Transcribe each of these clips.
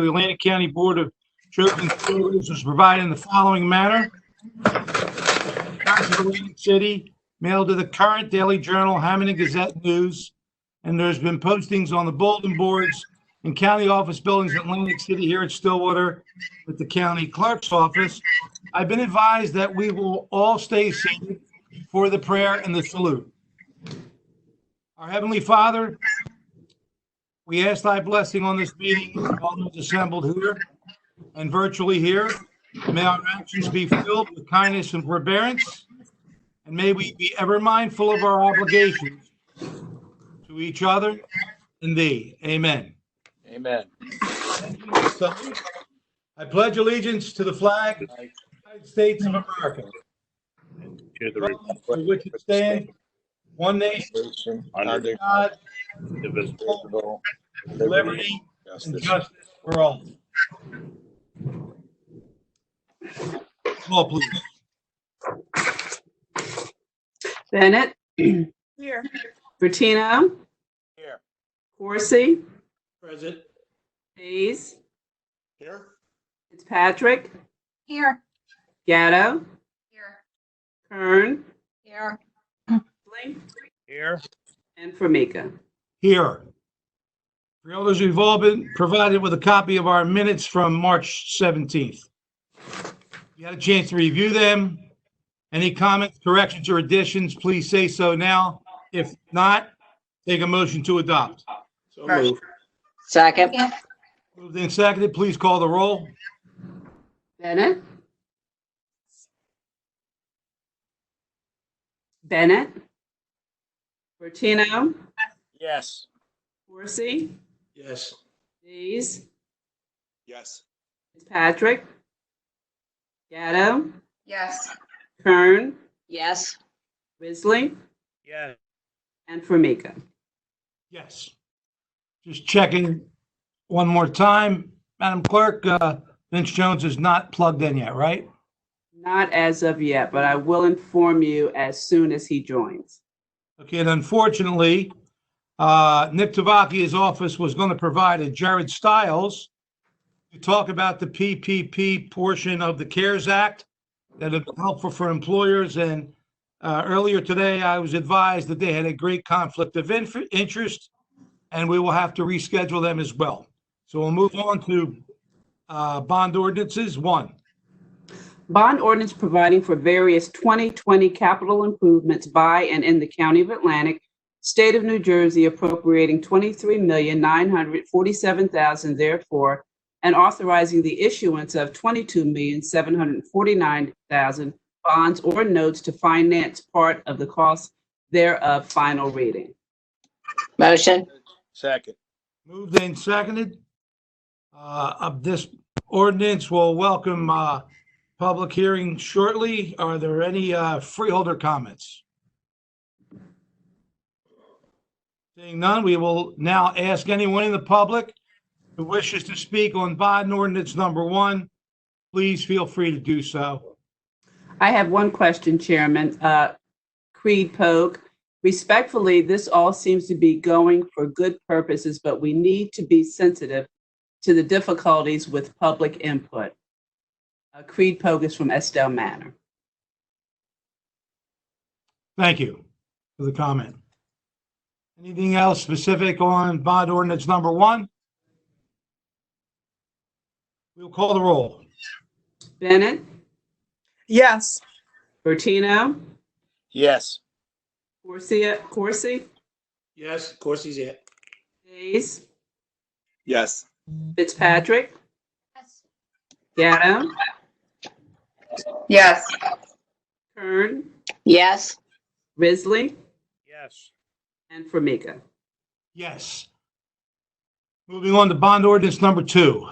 the Atlantic County Board of Chosen Voters was provided in the following manner. County of Atlantic City, mailed to the current Daily Journal, Hamilton Gazette News, and there's been postings on the bulletin boards in county office buildings in Atlantic City here at Stillwater with the county clerk's office. I've been advised that we will all stay seated for the prayer and the salute. Our Heavenly Father, we ask thy blessing on this meeting, all those assembled here and virtually here. May our actions be filled with kindness and forbearance, and may we be ever mindful of our obligations to each other and thee. Amen. Amen. I pledge allegiance to the flag of the United States of America, To the republic for which it stands, one nation, under God, indivisible, liberty, and justice for all. Call, please. Bennett. Here. Bertino. Here. Corsi. Present. Hayes. Here. Fitzpatrick. Here. Gatto. Here. Kern. Here. Bling, Here. and Formica. Here. Freeholders, we've all been provided with a copy of our minutes from March 17th. You had a chance to review them. Any comments, corrections, or additions, please say so now. If not, take a motion to adopt. So moved. Second. Moved and seconded, please call the roll. Bennett. Bennett. Bertino. Yes. Corsi. Yes. Hayes. Yes. Fitzpatrick. Gatto. Yes. Kern. Yes. Risley, Yes. and Formica. Yes. Just checking one more time. Madam Clerk, Vince Jones is not plugged in yet, right? Not as of yet, but I will inform you as soon as he joins. Okay, and unfortunately, Nick Tavakia's office was going to provide a Jared Stiles to talk about the PPP portion of the CARES Act that is helpful for employers. And earlier today, I was advised that they had a great conflict of interest, and we will have to reschedule them as well. So we'll move on to bond ordinances. One. Bond ordinance providing for various 2020 capital improvements by and in the County of Atlantic, State of New Jersey, appropriating $23,947,000 therefore, and authorizing the issuance of $22,749,000 bonds or notes to finance part of the cost thereof. Final reading. Motion. Second. Moved and seconded. Of this ordinance will welcome public hearing shortly. Are there any freeholder comments? Seeing none, we will now ask anyone in the public who wishes to speak on bond ordinance number one. Please feel free to do so. I have one question, Chairman. Creed Pogue, respectfully, this all seems to be going for good purposes, but we need to be sensitive to the difficulties with public input. Creed Pogue is from Estelle Manor. Thank you for the comment. Anything else specific on bond ordinance number one? We'll call the roll. Bennett, Yes. Bertino, Yes. Corsi, Yes. Of course he's it. Hayes, Yes. Fitzpatrick, Gatto, Yes. Kern, Yes. Risley, Yes. and Formica. Yes. Moving on to bond ordinance number two.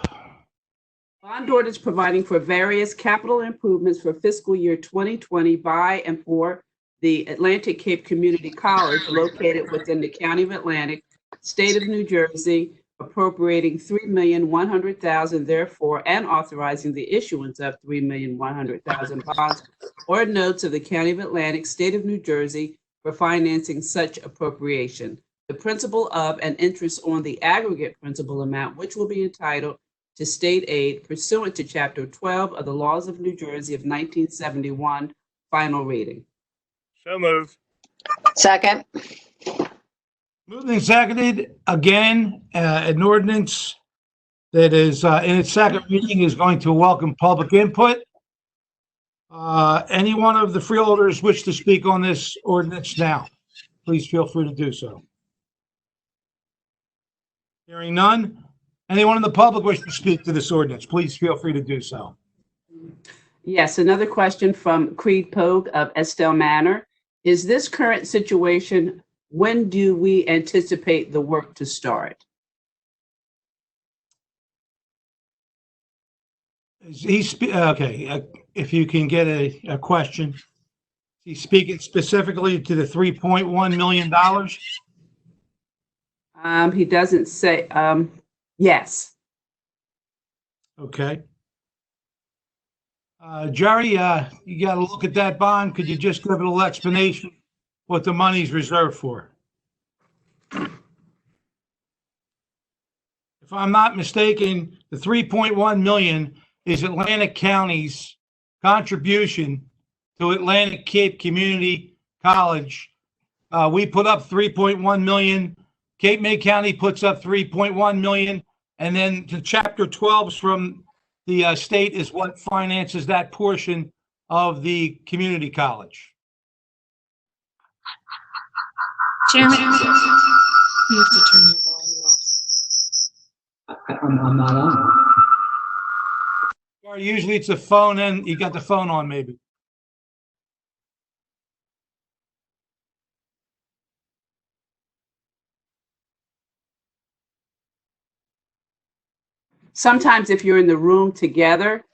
Bond ordinance providing for various capital improvements for fiscal year 2020 by and for the Atlantic Cape Community College located within the County of Atlantic, State of New Jersey, appropriating $3,100,000 therefore, and authorizing the issuance of $3,100,000 bonds or notes of the County of Atlantic, State of New Jersey for financing such appropriation. The principal of and interest on the aggregate principal amount, which will be entitled to state aid pursuant to Chapter 12 of the Laws of New Jersey of 1971, final reading. So moved. Second. Moved and seconded, again, an ordinance that is in its second reading is going to welcome public input. Any one of the freeholders wish to speak on this ordinance now, please feel free to do so. Hearing none. Anyone in the public wish to speak to this ordinance, please feel free to do so. Yes, another question from Creed Pogue of Estelle Manor. Is this current situation, when do we anticipate the work to start? Okay, if you can get a question. He's speaking specifically to the $3.1 million. He doesn't say, yes. Okay. Jerry, you got to look at that bond. Could you just give a little explanation what the money's reserved for? If I'm not mistaken, the 3.1 million is Atlantic County's contribution to Atlantic Cape Community College. We put up 3.1 million. Cape May County puts up 3.1 million. And then the Chapter 12s from the state is what finances that portion of the community college. Chairman, you have to turn your volume off. I'm not on. Usually it's a phone and you got the phone on maybe. Sometimes if you're in the room together,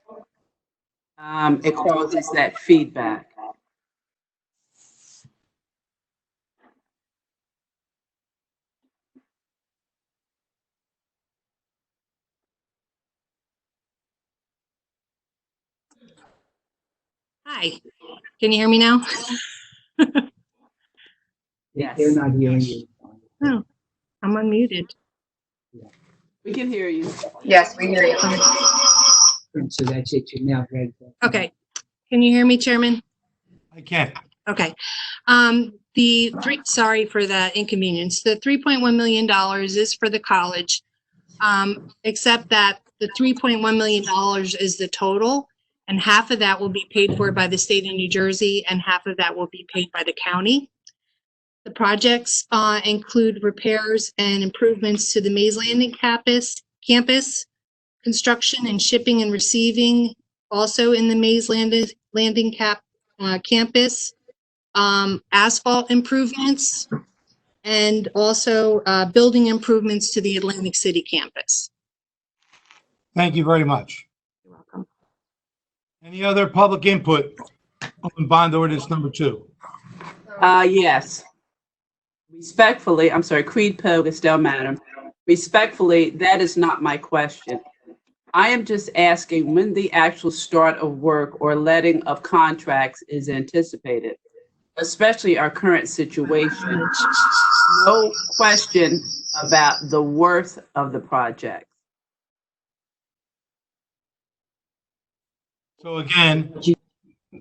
it causes that feedback. Hi, can you hear me now? Yes. They're not hearing you. No, I'm unmuted. We can hear you. Yes, we hear you. So that's it. You're now ready. Okay, can you hear me, Chairman? I can't. Okay. Sorry for the inconvenience. The $3.1 million is for the college, except that the $3.1 million is the total, and half of that will be paid for by the state of New Jersey, and half of that will be paid by the county. The projects include repairs and improvements to the Mays Landing campus, construction and shipping and receiving, also in the Mays Landing campus, asphalt improvements, and also building improvements to the Atlantic City campus. Thank you very much. You're welcome. Any other public input on bond ordinance number 2? Yes. Respectfully, I'm sorry, Creed Pogue, Estelle Manor. Respectfully, that is not my question. I am just asking when the actual start of work or letting of contracts is anticipated, especially our current situation. No question about the worth of the project. So again,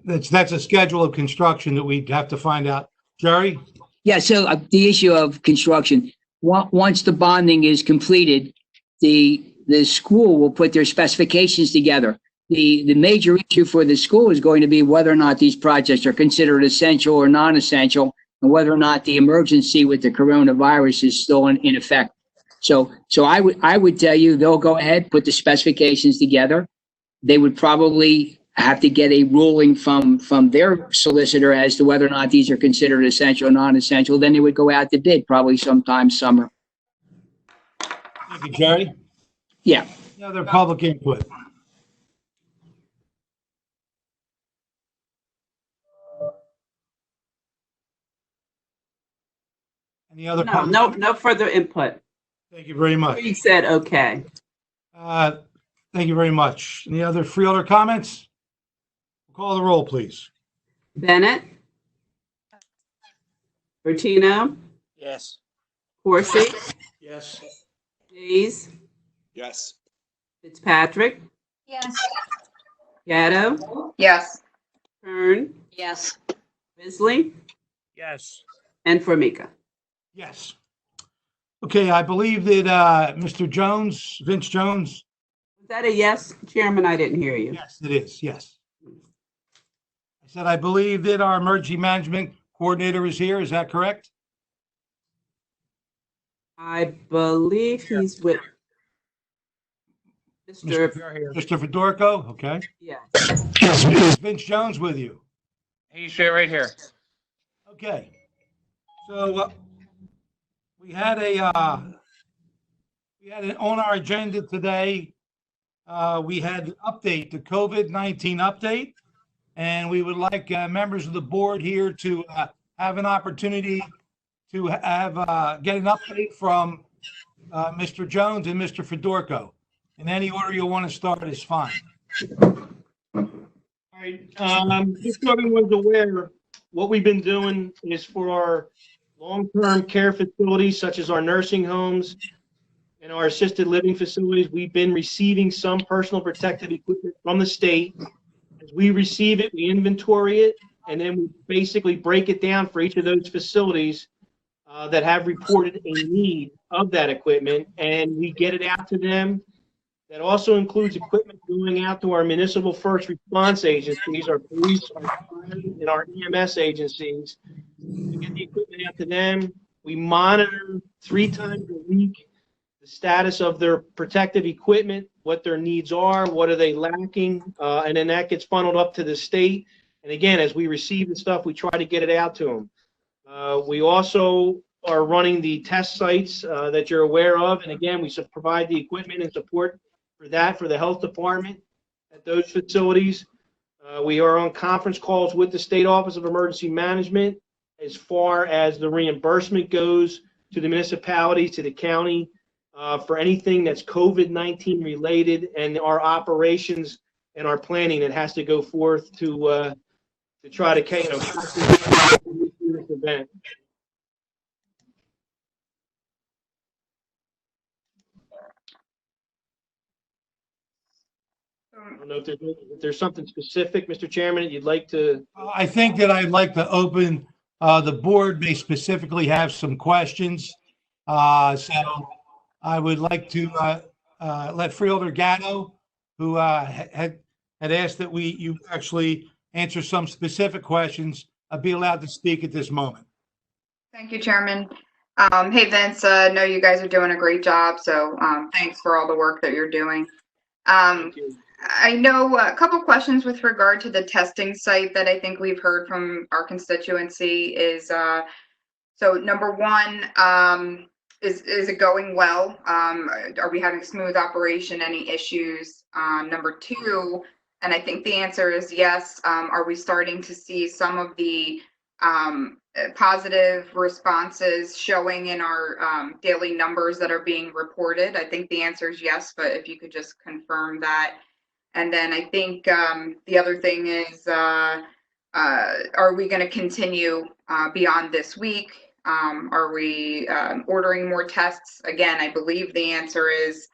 that's a schedule of construction that we'd have to find out. Jerry? Yeah, so the issue of construction, once the bonding is completed, the school will put their specifications together. The major issue for the school is going to be whether or not these projects are considered essential or non-essential, and whether or not the emergency with the coronavirus is still in effect. So I would tell you they'll go ahead, put the specifications together. They would probably have to get a ruling from their solicitor as to whether or not these are considered essential or non-essential. Then they would go out to bid probably sometime summer. Thank you, Jerry. Yeah. Any other public input? Any other? No further input. Thank you very much. He said okay. Thank you very much. Any other freeholder comments? Call the roll, please. Bennett? Bertino? Yes. Corsi? Yes. Hayes? Yes. Fitzpatrick, Yes. Gatto, Yes. Kern, Yes. Bisley, Yes. and Formica. Yes. Okay, I believe that Mr. Jones, Vince Jones, Was that a yes, Chairman? I didn't hear you. yes, it is, yes. I said, I believe that our emergency management coordinator is here. Is that correct? I believe he's with Mr. Mr. Fedorko, okay. Yes. Is Vince Jones with you? He's right here. Okay. So we had on our agenda today, we had the COVID-19 update, and we would like members of the board here to have an opportunity to get an update from Mr. Jones and Mr. Fedorko. In any order you want to start is fine. All right, just so everyone's aware, what we've been doing is for our long-term care facilities, such as our nursing homes and our assisted living facilities, we've been receiving some personal protective equipment from the state. As we receive it, we inventory it, and then we basically break it down for each of those facilities that have reported a need of that equipment, and we get it out to them. That also includes equipment going out to our municipal first response agencies, our police, our fire, and our EMS agencies. We get the equipment out to them. We monitor 3 times a week the status of their protective equipment, what their needs are, what are they lacking, and then that gets funneled up to the state. And again, as we receive the stuff, we try to get it out to them. We also are running the test sites that you're aware of, and again, we provide the equipment and support for that for the health department at those facilities. We are on conference calls with the State Office of Emergency Management as far as the reimbursement goes to the municipality, to the county, for anything that's COVID-19 related, and our operations and our planning that has to go forth to try to this event. I don't know if there's something specific, Mr. Chairman, that you'd like to. I think that I'd like to open, the board may specifically have some questions. So I would like to let Freeholder Gatto, who had asked that you actually answer some specific questions, be allowed to speak at this moment. Thank you, Chairman. Hey, Vince, I know you guys are doing a great job, so thanks for all the work that you're doing. Thank you. I know a couple questions with regard to the testing site that I think we've heard from our constituency is, so number one, is it going well? Are we having smooth operation, any issues? Number two, and I think the answer is yes, are we starting to see some of the positive responses showing in our daily numbers that are being reported? I think the answer is yes, but if you could just confirm that. And then I think the other thing is, are we going to continue beyond this week? Are we ordering more tests? Again, I believe the answer is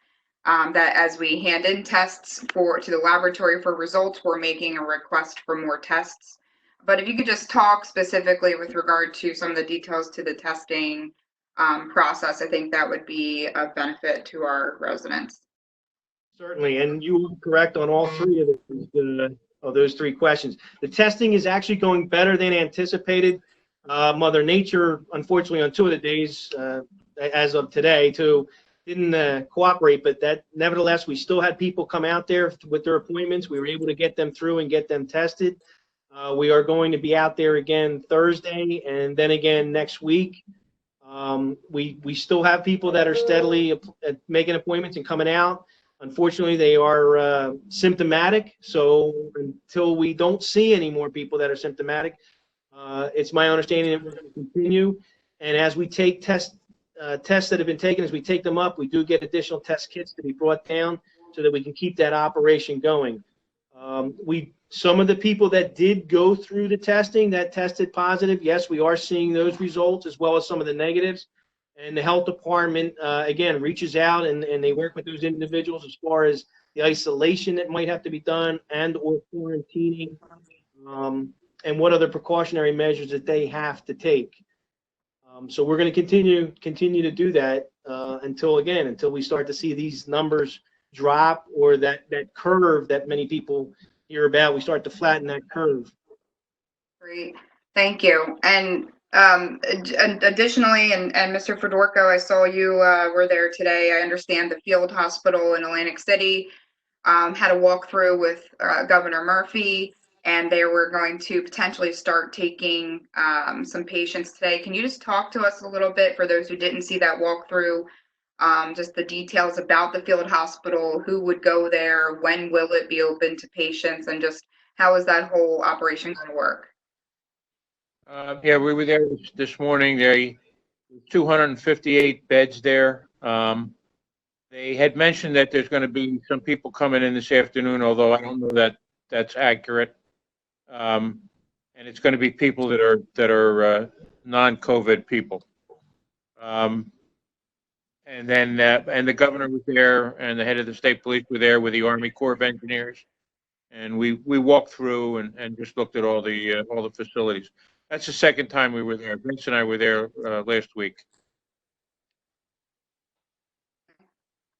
that as we hand in tests to the laboratory for results, we're making a request for more tests. But if you could just talk specifically with regard to some of the details to the testing process, I think that would be of benefit to our residents. Certainly, and you were correct on all 3 of those 3 questions. The testing is actually going better than anticipated. Mother Nature, unfortunately, on 2 of the days, as of today, too, didn't cooperate. But that, nevertheless, we still had people come out there with their appointments. We were able to get them through and get them tested. We are going to be out there again Thursday and then again next week. We still have people that are steadily making appointments and coming out. Unfortunately, they are symptomatic. So until we don't see any more people that are symptomatic, it's my understanding that we're going to continue. And as we take tests that have been taken, as we take them up, we do get additional test kits to be brought down so that we can keep that operation going. Some of the people that did go through the testing that tested positive, yes, we are seeing those results as well as some of the negatives. And the health department, again, reaches out and they work with those individuals as far as the isolation that might have to be done and or quarantining, and what other precautionary measures that they have to take. So we're going to continue to do that until we start to see these numbers drop, or that curve that many people hear about, we start to flatten that curve. Great, thank you. And additionally, and Mr. Fedorko, I saw you were there today. I understand the field hospital in Atlantic City had a walkthrough with Governor Murphy, and they were going to potentially start taking some patients today. Can you just talk to us a little bit, for those who didn't see that walkthrough, just the details about the field hospital, who would go there, when will it be open to patients, and just how is that whole operation going to work? Yeah, we were there this morning. There 258 beds there. They had mentioned that there's going to be some people coming in this afternoon, although I don't know that that's accurate. And it's going to be people that are non-COVID people. And then and the governor was there, and the head of the state police were there with the Army Corps of Engineers, and we walked through and just looked at all the facilities. That's the second time we were there. Vince and I were there last week.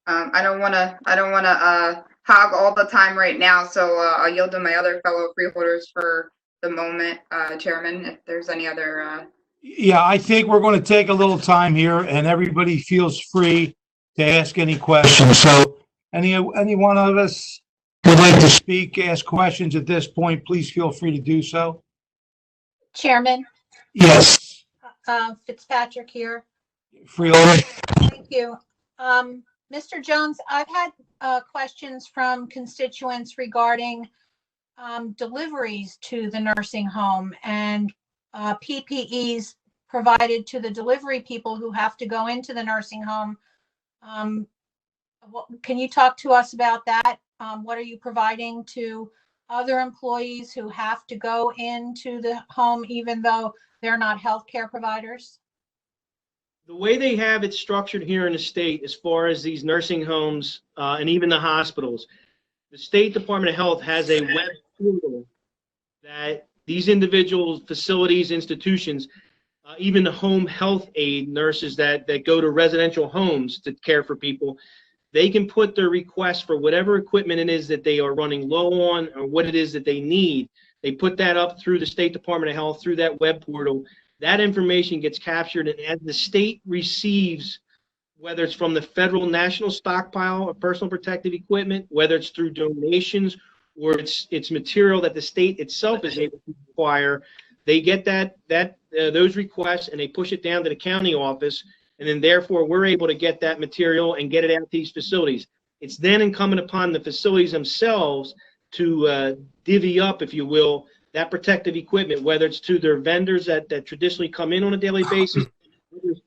I don't want to hog all the time right now, so I'll yield to my other fellow freeholders for the moment, Chairman, if there's any other. Yeah, I think we're going to take a little time here, and everybody feels free to ask any questions. So any one of us would like to speak, ask questions at this point, please feel free to do so. Chairman, Yes, Fitzpatrick here. Freeholder. Thank you. Mr. Jones, I've had questions from constituents regarding deliveries to the nursing home and PPEs provided to the delivery people who have to go into the nursing home. Can you talk to us about that? What are you providing to other employees who have to go into the home even though they're not healthcare providers? The way they have it structured here in the state, as far as these nursing homes and even the hospitals, the State Department of Health has a web portal that these individual facilities, institutions, even the home health aide nurses that go to residential homes to care for people, they can put their request for whatever equipment it is that they are running low on, or what it is that they need. They put that up through the State Department of Health, through that web portal. That information gets captured, and as the state receives, whether it's from the federal national stockpile of personal protective equipment, whether it's through donations, or it's material that the state itself is able to acquire, they get those requests and they push it down to the county office, and then therefore we're able to get that material and get it out to these facilities. It's then incumbent upon the facilities themselves to divvy up, if you will, that protective equipment, whether it's to their vendors that traditionally come in on a daily basis,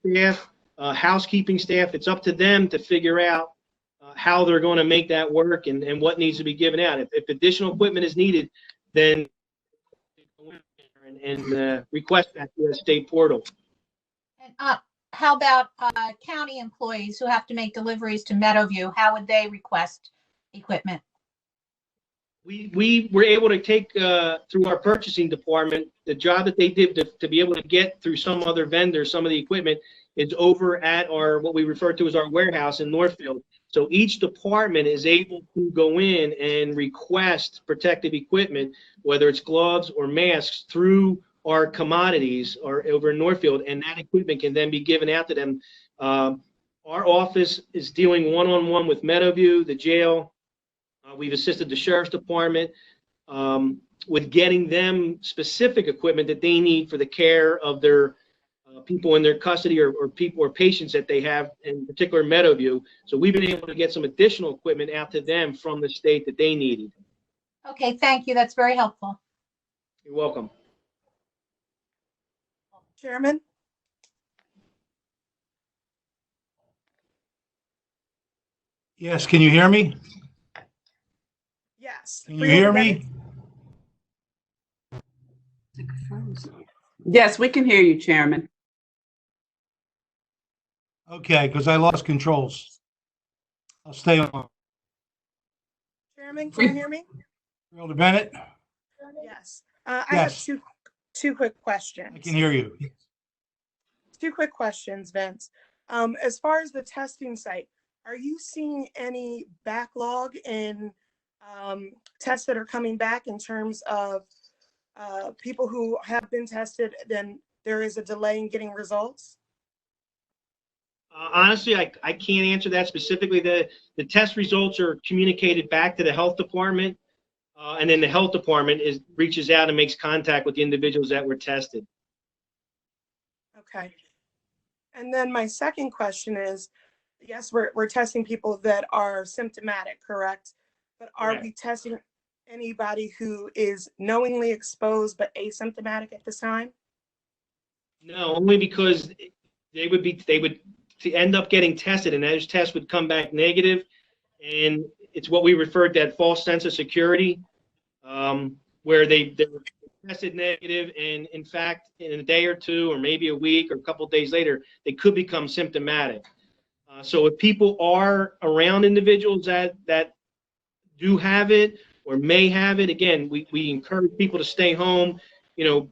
staff, housekeeping staff. It's up to them to figure out how they're going to make that work and what needs to be given out. If additional equipment is needed, then request that through the state portal. And how about county employees who have to make deliveries to Meadowview? How would they request equipment? We were able to take through our purchasing department, the job that they did to be able to get through some other vendor some of the equipment is over at our, what we refer to as our warehouse in Northfield. So each department is able to go in and request protective equipment, whether it's gloves or masks, through our commodities or over in Northfield, and that equipment can then be given out to them. Our office is dealing one-on-one with Meadowview, the jail. We've assisted the sheriff's department with getting them specific equipment that they need for the care of their people in their custody or people or patients that they have, in particular Meadowview. So we've been able to get some additional equipment out to them from the state that they needed. Okay, thank you. That's very helpful. You're welcome. Chairman? Yes, can you hear me? Yes. Can you hear me? Yes, we can hear you, Chairman. Okay, because I lost controls. I'll stay on. Chairman, can you hear me? Freeholder Bennett, Yes. I have Yes. two quick questions. I can hear you. Two quick questions, Vince. As far as the testing site, are you seeing any backlog in tests that are coming back in terms of people who have been tested, then there is a delay in getting results? Honestly, I can't answer that specifically. The test results are communicated back to the health department, and then the health department reaches out and makes contact with the individuals that were tested. Okay. And then my second question is, yes, we're testing people that are symptomatic, correct? But are Correct. we testing anybody who is knowingly exposed but asymptomatic at this time? No, only because they would end up getting tested, and those tests would come back negative, and it's what we refer to that false sense of security, where they're tested negative, and in fact, in a day or two, or maybe a week, or a couple of days later, they could become symptomatic. So if people are around individuals that do have it or may have it, again, we encourage people to stay home.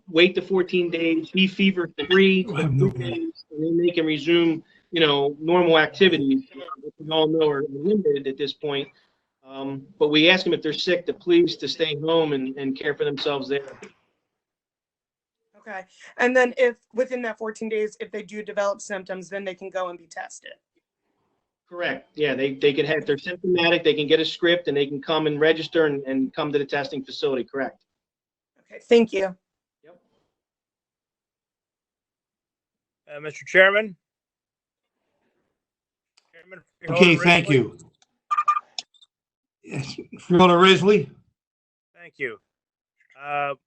Wait the 14 days, be fever free for 3 days, and then they can resume, normal activities, which we all know are limited at this point. But we ask them if they're sick to stay home and care for themselves there. Okay. And then if within that 14 days, if they do develop symptoms, then they can go and be tested. Correct. Yeah, they can have, if they're symptomatic, they can get a script and they can come and register and come to the testing facility. Correct. Okay. Thank you. Yep. Mr. Chairman? Okay, thank you. Yes, Freeholder Risley? Thank you.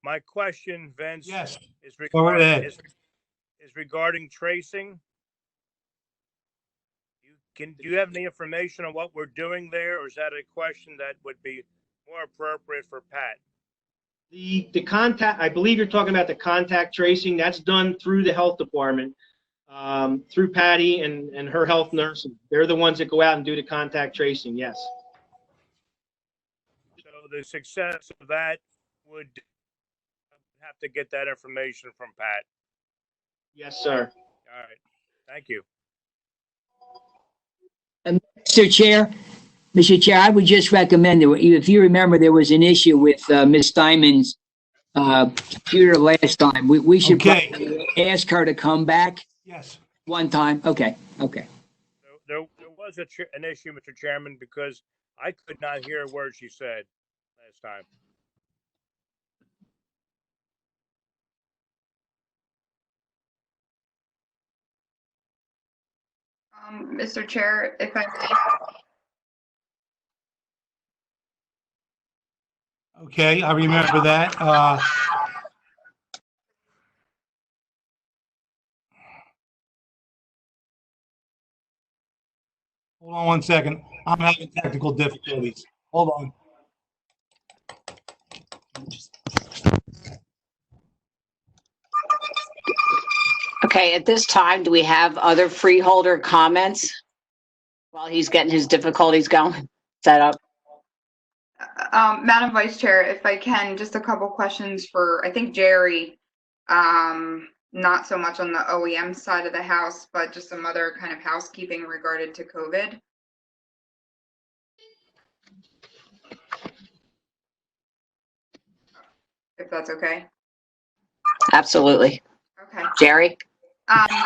My question, Vince, Yes. is Go right ahead. regarding tracing. Do you have any information on what we're doing there, or is that a question that would be more appropriate for Pat? The contact, I believe you're talking about the contact tracing. That's done through the health department, through Patty and her health nurse. They're the ones that go out and do the contact tracing. Yes. So the success of that would have to get that information from Pat. Yes, sir. All right. Thank you. Mr. Chair, I would just recommend that if you remember, there was an issue with Ms. Diamond's computer last time. We should probably ask her to come back. Yes. One time. Okay. Okay. There was an issue, Mr. Chairman, because I could not hear a word she said last time. Mr. Chair, if I may. Okay, I remember that. Hold on one second. I'm having technical difficulties. Hold on. Okay, at this time, do we have other freeholder comments while he's getting his difficulties going, set up? Madam Vice Chair, if I can, just a couple questions for, I think, Jerry. Not so much on the OEM side of the house, but just some other kind of housekeeping regarded to COVID. If that's okay. Absolutely. Okay. Jerry?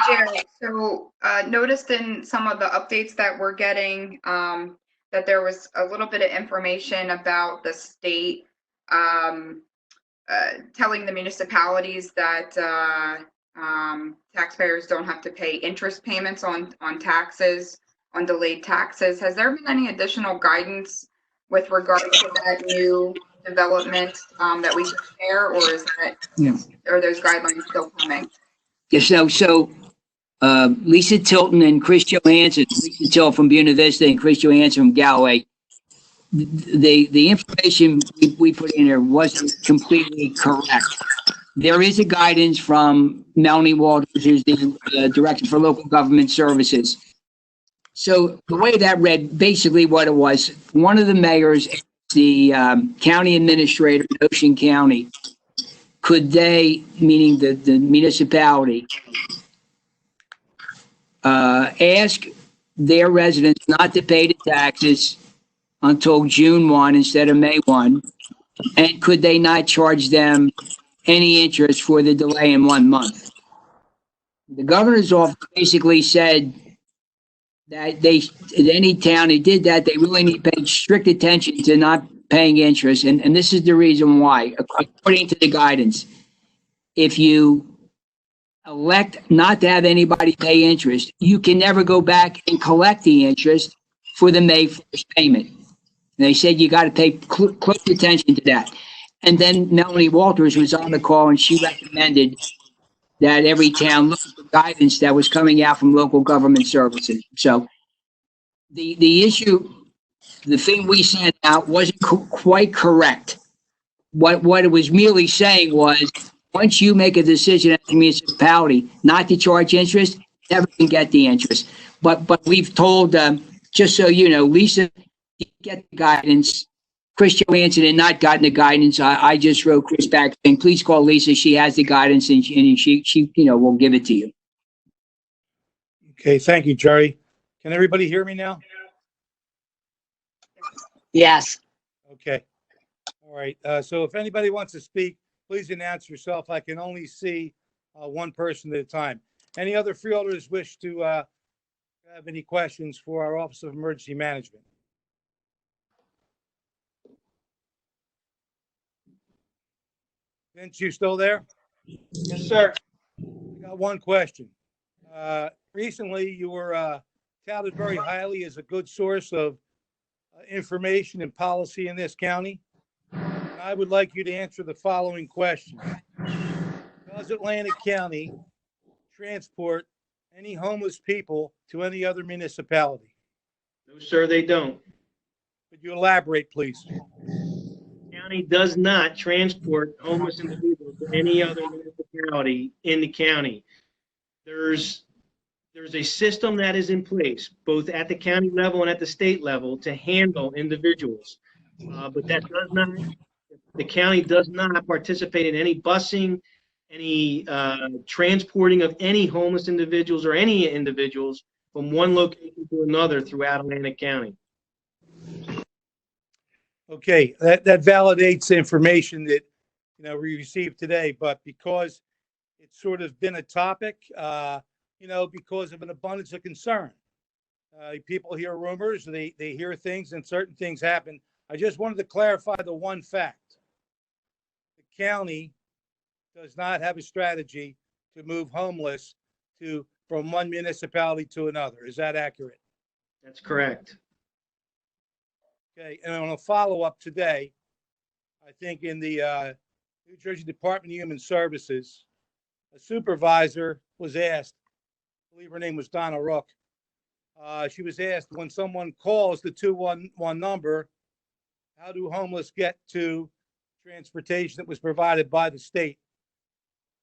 Jerry, so noticed in some of the updates that we're getting that there was a little bit of information about the state telling the municipalities that taxpayers don't have to pay interest payments on taxes, on delayed taxes. Has there been any additional guidance with regard to that new development that we can share, or is that, are those guidelines still coming? Yes. So Lisa Tilton and Chris Johansson, Lisa Tilton from Buena Vista and Chris Johansson from Galloway, the information we put in there wasn't completely correct. There is a guidance from Melanie Walters, who's the Director for Local Government Services, So the way that read, basically what it was, one of the mayors, the county administrator in Ocean County, could they, meaning the municipality, ask their residents not to pay the taxes until June 1 instead of May 1? And could they not charge them any interest for the delay in 1 month? The governor's office basically said that in any town that did that, they really need to pay strict attention to not paying interest. And this is the reason why, according to the guidance. If you elect not to have anybody pay interest, you can never go back and collect the interest for the May 1st payment. And they said you got to pay close attention to that. And then Melanie Walters was on the call and she recommended that every town look at the guidance that was coming out from local government services. So the issue, the thing we sent out wasn't quite correct. What it was merely saying was, once you make a decision at the municipality not to charge interest, you never can get the interest. But we've told, just so you know, Lisa didn't get the guidance. Chris Johansson had not gotten the guidance. I just wrote Chris back saying, please call Lisa. She has the guidance and she will give it to you. Okay, thank you, Jerry. Can everybody hear me now? Yes. Okay. All right. So if anybody wants to speak, please announce yourself. I can only see one person at a time. Any other freeholders wish to have any questions for our Office of Emergency Management? Vince, you still there? Yes, sir. I got one question. Recently, you were touted very highly as a good source of information and policy in this county. And I would like you to answer the following question. Does Atlantic County transport any homeless people to any other municipality? No, sir, they don't. Could you elaborate, please? County does not transport homeless individuals to any other municipality in the county. There's a system that is in place, both at the county level and at the state level, to handle individuals. But that does not, the county does not participate in any busing, any transporting of any homeless individuals or any individuals from one location to another throughout Atlantic County. Okay, that validates the information that we received today, but because it's sort of been a topic, because of an abundance of concern. People hear rumors, they hear things, and certain things happen. I just wanted to clarify the one fact. The county does not have a strategy to move homeless from one municipality to another. Is that accurate? That's correct. Okay, and on a follow-up today, I think in the New Jersey Department of Human Services, a supervisor was asked, I believe her name was Donna Rook, she was asked, when someone calls the 211 number, how do homeless get to transportation that was provided by the state?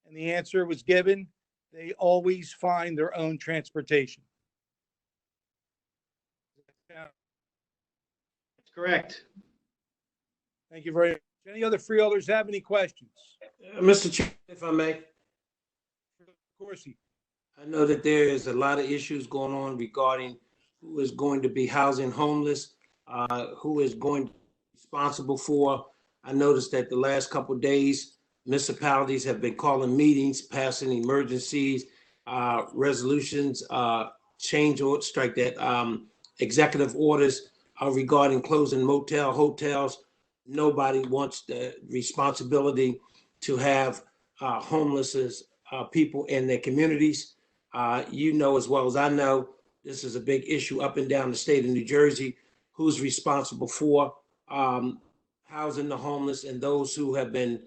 And the answer was given, they always find their own transportation. That's correct. Thank you very much. Any other freeholders have any questions? Mr. Chair, if I may. Of course. I know that there is a lot of issues going on regarding who is going to be housing homeless, who is going to be responsible for. I noticed that the last couple of days, municipalities have been calling meetings, passing emergencies, resolutions, executive orders regarding closing motel, hotels. Nobody wants the responsibility to have homeless people in their communities. As well as I know, this is a big issue up and down the state of New Jersey. Who's responsible for housing the homeless and those who have been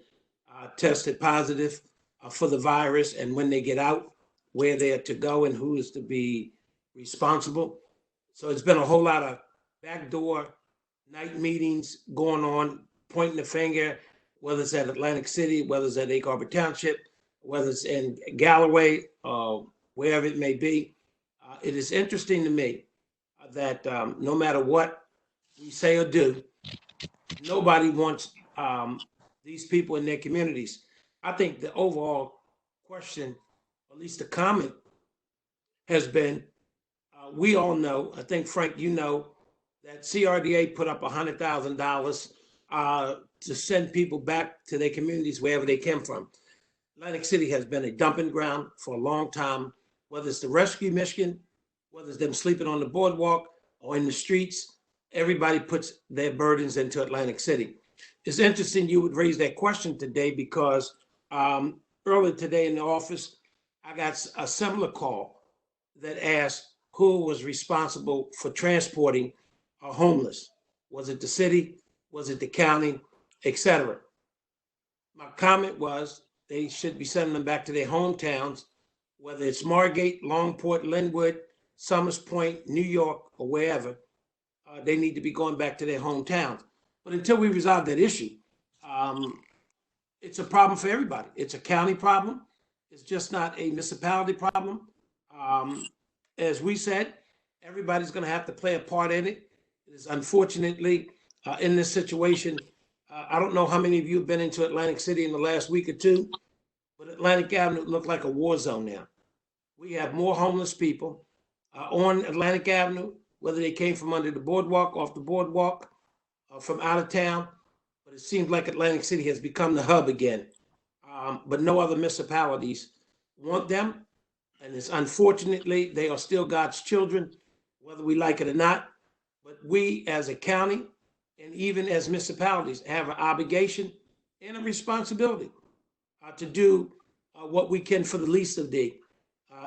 tested positive for the virus, and when they get out, where they are to go and who is to be responsible. So it's been a whole lot of backdoor night meetings going on, pointing the finger, whether it's at Atlantic City, whether it's at Egg Harbor Township, whether it's in Galloway, wherever it may be. It is interesting to me that no matter what we say or do, nobody wants these people in their communities. I think the overall question, at least the comment, has been, we all know, I think, Frank, you know, that CRDA put up $100,000 to send people back to their communities wherever they came from. Atlantic City has been a dumping ground for a long time, whether it's the rescue mission, whether it's them sleeping on the boardwalk or in the streets. Everybody puts their burdens into Atlantic City. It's interesting you would raise that question today because earlier today in the office, I got a similar call that asked who was responsible for transporting homeless. Was it the city? Was it the county, et cetera? My comment was they should be sending them back to their hometowns, whether it's Margate, Longport, Linwood, Summers Point, New York, or wherever. They need to be going back to their hometowns. But until we resolve that issue, it's a problem for everybody. It's a county problem. It's just not a municipality problem. As we said, everybody's going to have to play a part in it. It is unfortunately in this situation. I don't know how many of you have been into Atlantic City in the last week or two, but Atlantic Avenue looked like a war zone now. We have more homeless people on Atlantic Avenue, whether they came from under the boardwalk, off the boardwalk, from out of town. But it seems like Atlantic City has become the hub again. But no other municipalities want them. And it's unfortunately, they are still God's children, whether we like it or not. But we as a county and even as municipalities have an obligation and a responsibility to do what we can for the least of thee.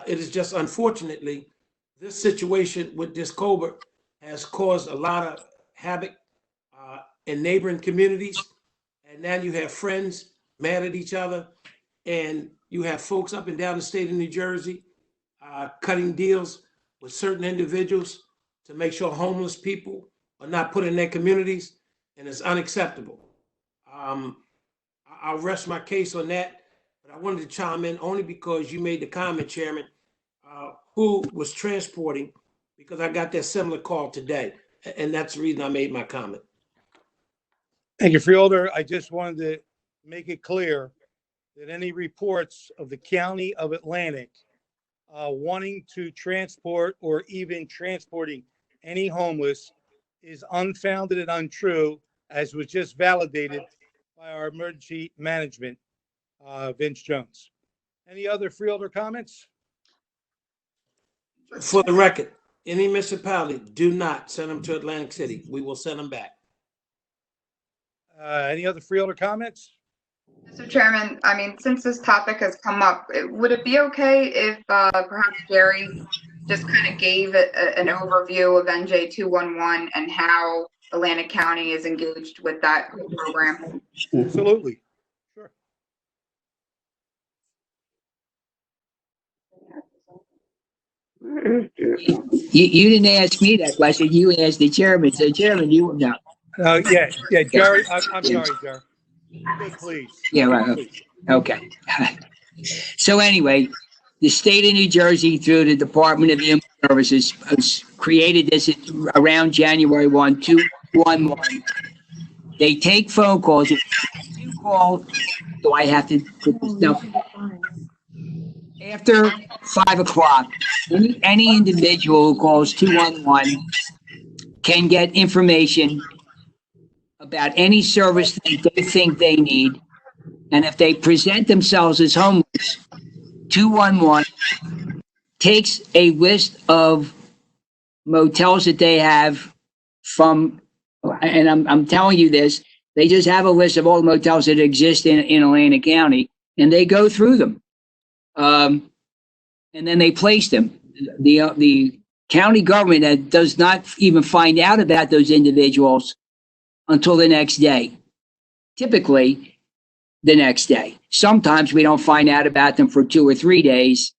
It is just unfortunately, this situation with this culvert has caused a lot of havoc in neighboring communities. And now you have friends mad at each other, and you have folks up and down the state of New Jersey cutting deals with certain individuals to make sure homeless people are not put in their communities, and it's unacceptable. I'll rest my case on that, but I wanted to chime in only because you made the comment, Chairman, who was transporting, because I got that similar call today, and that's the reason I made my comment. Thank you, Freeholder. I just wanted to make it clear that any reports of the County of Atlantic wanting to transport or even transporting any homeless is unfounded and untrue, as was just validated by our emergency management, Vince Jones. Any other Freeholder comments? For the record, any municipality, do not send them to Atlantic City. We will send them back. Any other Freeholder comments? Mr. Chairman, I mean, since this topic has come up, would it be okay if perhaps Jerry just kind of gave an overview of NJ 211 and how Atlantic County is engaged with that program? Absolutely. Sure. You didn't ask me that question. You asked the chairman. So, Chairman, you know. Yeah, Jerry. I'm sorry, Jerry. Good, please. Yeah, right. Please. Okay. So anyway, the state of New Jersey, through the Department of Human Services, has created this around January 1, 211. They take phone calls. If you call, do I have to put this down? After 5 o'clock, any individual who calls 211 can get information about any service that they think they need. And if they present themselves as homeless, 211 takes a list of motels that they have from, and I'm telling you this, they just have a list of all the motels that exist in Atlantic County, and they go through them. And then they place them. The county government that does not even find out about those individuals until the next day. Typically, the next day. Sometimes we don't find out about them for 2 or 3 days,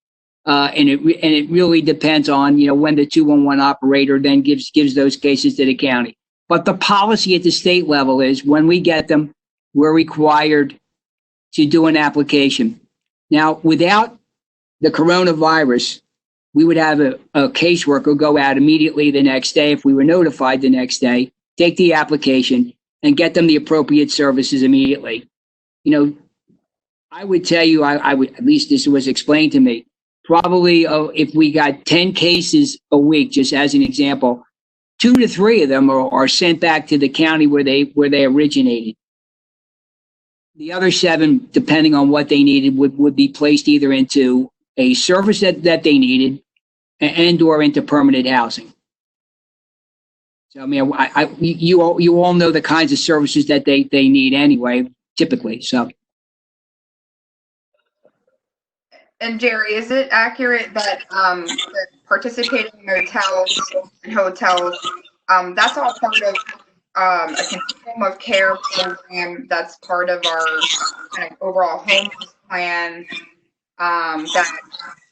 and it really depends on when the 211 operator then gives those cases to the county. But the policy at the state level is when we get them, we're required to do an application. Now, without the coronavirus, we would have a caseworker go out immediately the next day if we were notified the next day, take the application and get them the appropriate services immediately. You know, I would tell you, I would, at least this was explained to me, probably if we got 10 cases a week, just as an example, 2 to 3 of them are sent back to the county where they originated. The other 7, depending on what they needed, would be placed either into a service that they needed and or into permanent housing. So I mean, you all know the kinds of services that they need anyway, typically. So. And Jerry, is it accurate that participating in motels and hotels, that's all part of a continuum of care program that's part of our kind of overall homeless plan, that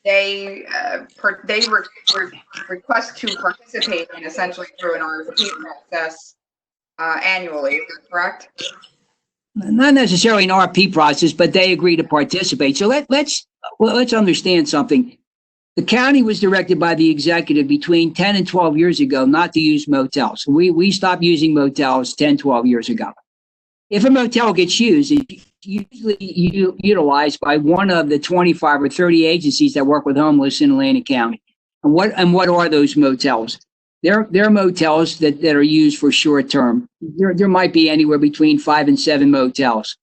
they request to participate in essentially through an RFP process annually, is that correct? Not necessarily an RP process, but they agree to participate. So let's understand something. The county was directed by the executive between 10 and 12 years ago not to use motels. We stopped using motels 10, 12 years ago. If a motel gets used, it's usually utilized by one of the 25 or 30 agencies that work with homeless in Atlantic County. And what are those motels? They're motels that are used for short term. There might be anywhere between 5 and 7 motels.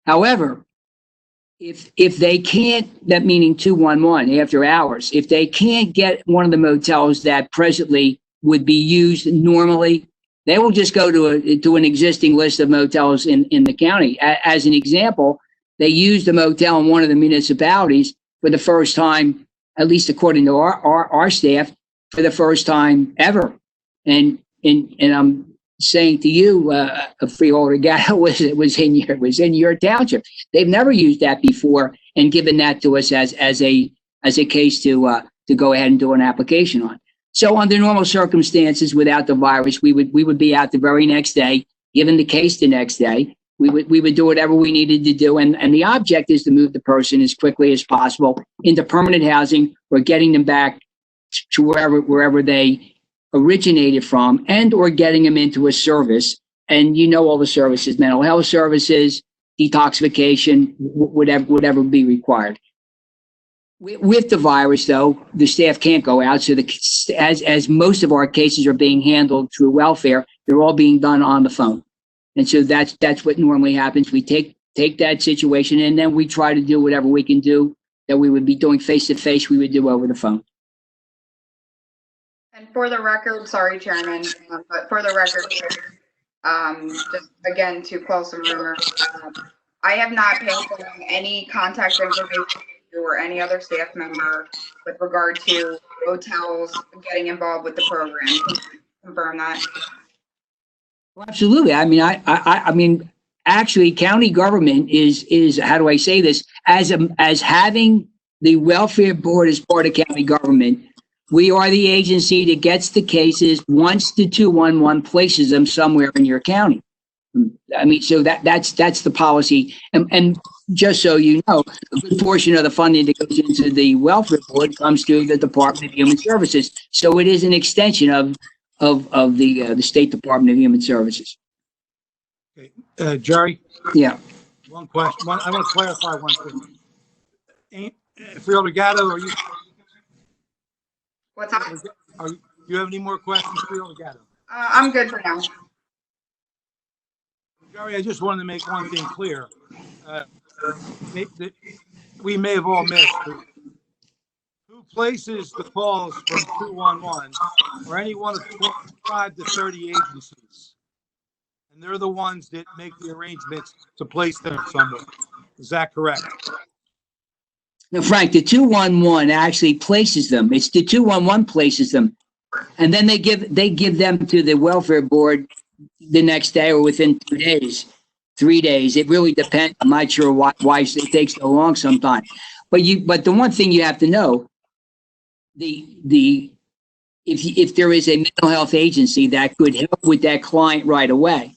However, if they can't, that meaning 211 after hours, if they can't get one of the motels that presently would be used normally, they will just go to an existing list of motels in the county. As an example, they used a motel in one of the municipalities for the first time, at least according to our staff, for the first time ever. And I'm saying to you, Freeholder Gatto was in your township. They've never used that before and given that to us as a case to go ahead and do an application on. So under normal circumstances, without the virus, we would be out the very next day, given the case the next day. We would do whatever we needed to do, and the object is to move the person as quickly as possible into permanent housing or getting them back to wherever they originated from, and or getting them into a service. And you know all the services, mental health services, detoxification, whatever be required. With the virus, though, the staff can't go out. So as most of our cases are being handled through welfare, they're all being done on the phone. And so that's what normally happens. We take that situation and then we try to do whatever we can do that we would be doing face-to-face, we would do over the phone. And for the record, sorry, Chairman, but for the record, just again to quell some rumors, I have not passed on any contact information to you or any other staff member with regard to hotels getting involved with the program. Can you confirm that? Well, absolutely. I mean, I mean, actually, county government is how do I say this? As having the welfare board as part of county government, we are the agency that gets the cases once the 211 places them somewhere in your county. I mean, so that's the policy. And just so you know, a good portion of the funding that goes into the welfare board comes through the Department of Human Services. So it is an extension of the State Department of Human Services. Okay. Jerry? Yeah. One question. I want to clarify one thing. Freeholder Gatto, are you? What's that? Do you have any more questions, Freeholder Gatto? I'm good for now. Jerry, I just wanted to make one thing clear. We may have all missed. Who places the calls from 211 or any one of 25 to 30 agencies? And they're the ones that make the arrangements to place them somewhere. Is that correct? No, Frank, the 211 actually places them. It's the 211 places them. And then they give them to the welfare board the next day or within 2 days, 3 days. It really depends. I'm not sure why it takes so long sometimes. But the one thing you have to know, if there is a mental health agency that could help with that client right away,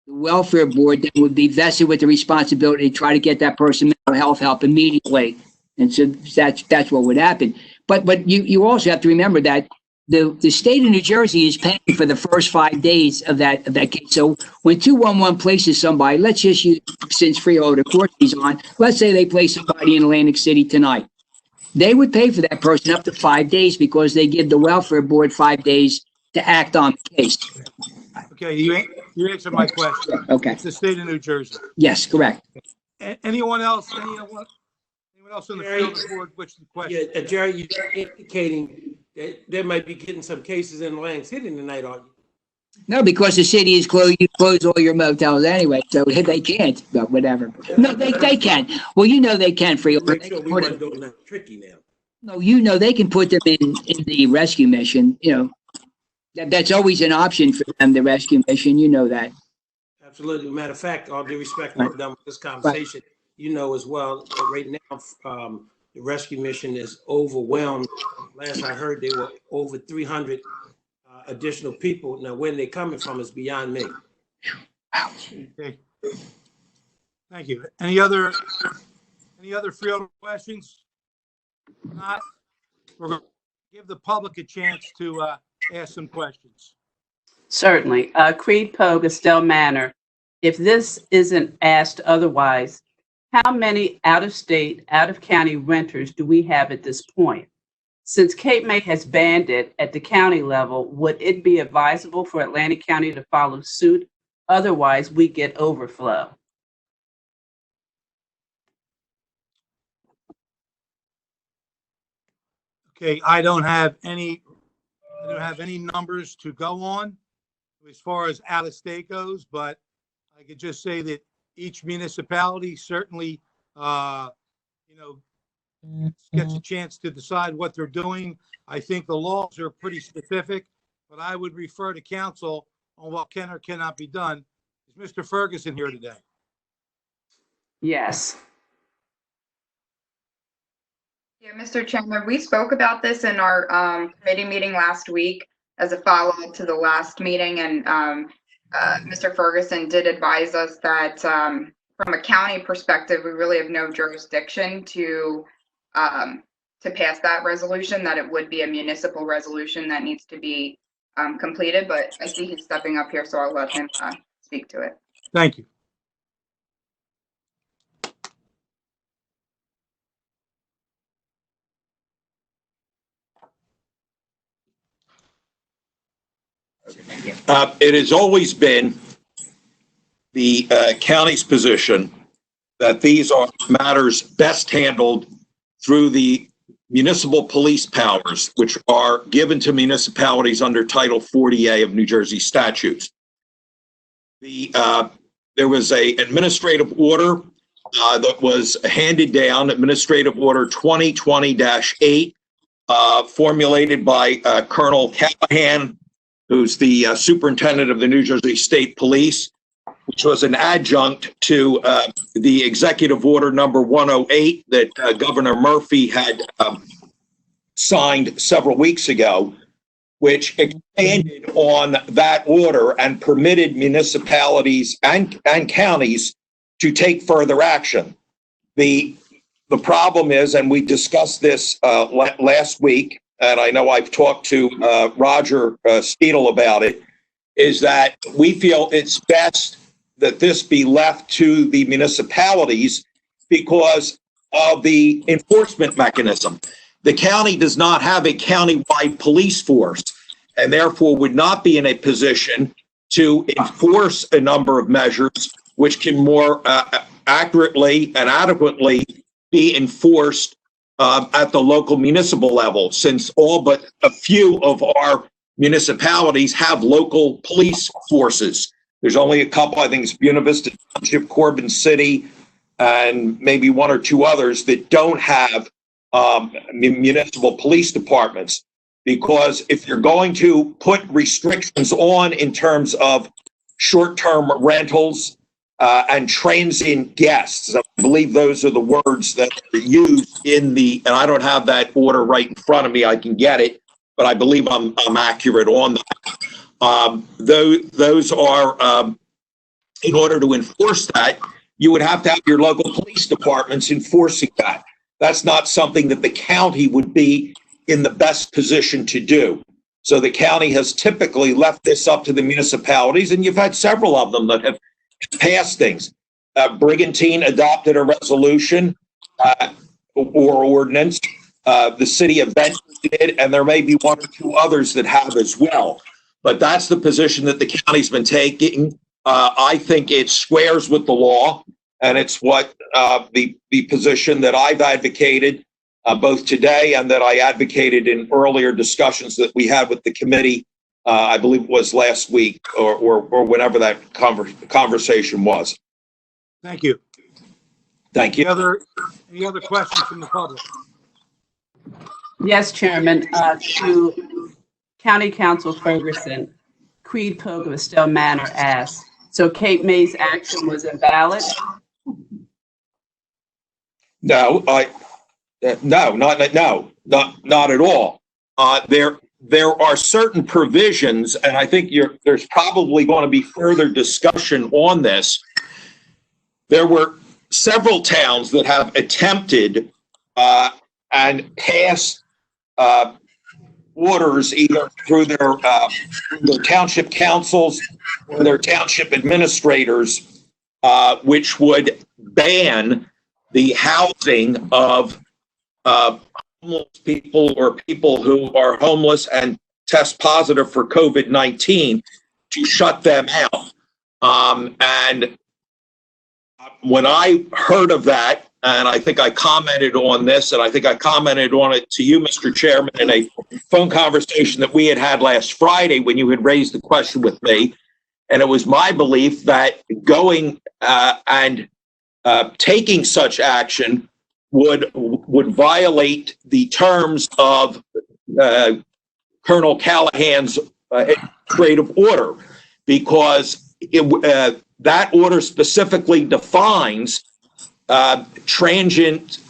the welfare board then would be vested with the responsibility to try to get that person mental health help immediately. And so that's what would happen. But you also have to remember that the state of New Jersey is paying for the first 5 days of that case. So when 211 places somebody, let's just use, since Freeholder Courtney's on, let's say they place somebody in Atlantic City tonight. They would pay for that person up to 5 days because they give the welfare board 5 days to act on the case. Okay, you answered my question. Okay. It's the state of New Jersey. Yes, correct. Anyone else? Anyone else on the field board which the question? Yeah, Jerry, you're indicating that they might be getting some cases in Atlantic City tonight, aren't you? No, because the city is closed, you close all your motels anyway, so they can't, but whatever. No, they can. Well, you know they can, Freeholder. Make sure we weren't doing that tricky now. No, you know they can put them in the rescue mission, you know. That's always an option for them, the rescue mission, you know that. Absolutely. Matter of fact, all due respect, we're done with this conversation. You know as well, right now, the rescue mission is overwhelmed. Last I heard, they were over 300 additional people. Now, where they're coming from is beyond me. Okay. Thank you. Any other Freeholder questions? If not, we're going to give the public a chance to ask some questions. Certainly. Creed Pogue, Estelle Manor. If this isn't asked otherwise, how many out-of-state, out-of-county renters do we have at this point? Since Cape May has banned it at the county level, would it be advisable for Atlantic County to follow suit? Otherwise, we get overflow. Okay, I don't have any numbers to go on as far as out of state goes, but I could just say that each municipality certainly, gets a chance to decide what they're doing. I think the laws are pretty specific, but I would refer to council on what can or cannot be done. Is Mr. Ferguson here today? Yes. Yeah, Mr. Chairman, we spoke about this in our committee meeting last week as a follow-up to the last meeting, and Mr. Ferguson did advise us that from a county perspective, we really have no jurisdiction to pass that resolution, that it would be a municipal resolution that needs to be completed, but I see he's stepping up here, so I'll let him speak to it. Thank you. It has always been the county's position that these are matters best handled through the municipal police powers, which are given to municipalities under Title 40A of New Jersey statutes. There was an administrative order that was handed down, Administrative Order 2020-8, formulated by Colonel Callahan, who's the superintendent of the New Jersey State Police, which was an adjunct to the Executive Order number 108 that Governor Murphy had signed several weeks ago, which expanded on that order and permitted municipalities and counties to take further action. The problem is, and we discussed this last week, and I know I've talked to Roger Steedle about it, is that we feel it's best that this be left to the municipalities because of the enforcement mechanism. The county does not have a countywide police force and therefore would not be in a position to enforce a number of measures which can more accurately and adequately be enforced at the local municipal level, since all but a few of our municipalities have local police forces. There's only a couple, I think it's Buena Vista Township, Corbin City, and maybe one or two others that don't have municipal police departments. Because if you're going to put restrictions on in terms of short-term rentals and transient guests, I believe those are the words that are used in the, and I don't have that order right in front of me, I can get it, but I believe I'm accurate on that. Those are, in order to enforce that, you would have to have your local police departments enforcing that. That's not something that the county would be in the best position to do. So the county has typically left this up to the municipalities, and you've had several of them that have passed things. Brigantine adopted a resolution or ordinance. The city of Benton did, and there may be one or two others that have as well. But that's the position that the county's been taking. I think it squares with the law, and it's what the position that I've advocated both today and that I advocated in earlier discussions that we had with the committee. I believe it was last week or whenever that conversation was. Thank you. Thank you. Any other questions from the public? Yes, Chairman, to County Council Ferguson, Creed Pogue of Estelle Manor asks, so Cape May's action was invalid? No, not at all. There are certain provisions, and I think there's probably going to be further discussion on this. There were several towns that have attempted and passed orders either through their township councils or their township administrators, which would ban the housing of homeless people or people who are homeless and test positive for COVID-19, to shut them out. And when I heard of that, and I think I commented on this, and I think I commented on it to you, Mr. Chairman, in a phone conversation that we had last Friday when you had raised the question with me. And it was my belief that going and taking such action would violate the terms of Colonel Callahan's administrative order, because that order specifically defines transient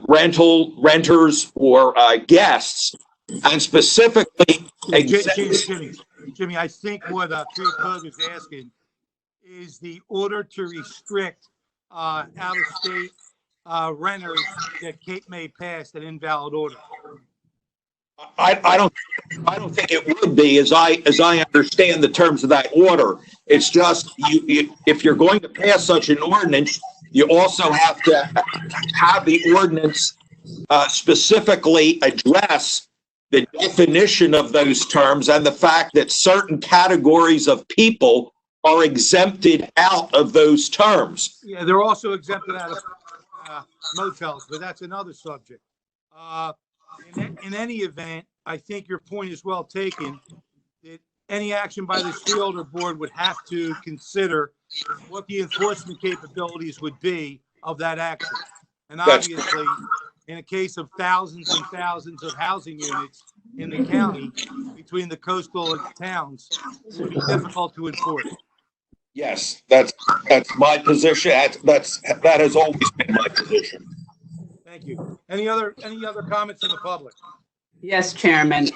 renters or guests, and specifically Jimmy, I think what Creed Pogue is asking is the order to restrict out-of-state renters that Cape May passed an invalid order. I don't think it would be, as I understand the terms of that order. It's just if you're going to pass such an ordinance, you also have to have the ordinance specifically address the definition of those terms and the fact that certain categories of people are exempted out of those terms. Yeah, they're also exempted out of motels, but that's another subject. In any event, I think your point is well taken, that any action by the Freeholder Board would have to consider what the enforcement capabilities would be of that action. And obviously, in a case of thousands and thousands of housing units in the county between the coastal towns, it would be difficult to enforce. Yes, that's my position. That has always been my position. Thank you. Any other comments from the public? Yes, Chairman.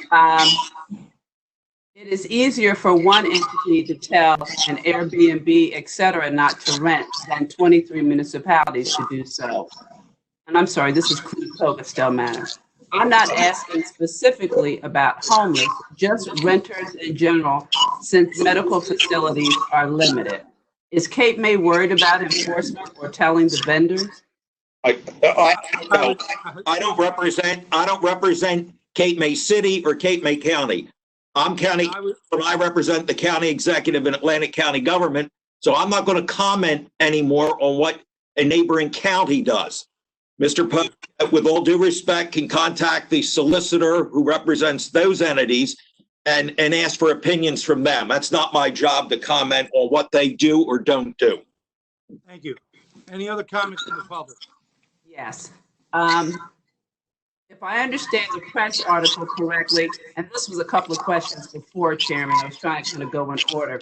It is easier for one entity to tell an Airbnb, et cetera, not to rent than 23 municipalities to do so. And I'm sorry, this is Creed Pogue, Estelle Manor. I'm not asking specifically about homeless, just renters in general, since medical facilities are limited. Is Cape May worried about enforcement or telling the vendors? I don't represent Cape May City or Cape May County. I represent the county executive and Atlantic County government, so I'm not going to comment anymore on what a neighboring county does. Mr. Pope, with all due respect, can contact the solicitor who represents those entities and ask for opinions from them. That's not my job to comment on what they do or don't do. Thank you. Any other comments from the public? Yes. If I understand the press article correctly, and this was a couple of questions before, Chairman, I was trying to kind of go in order.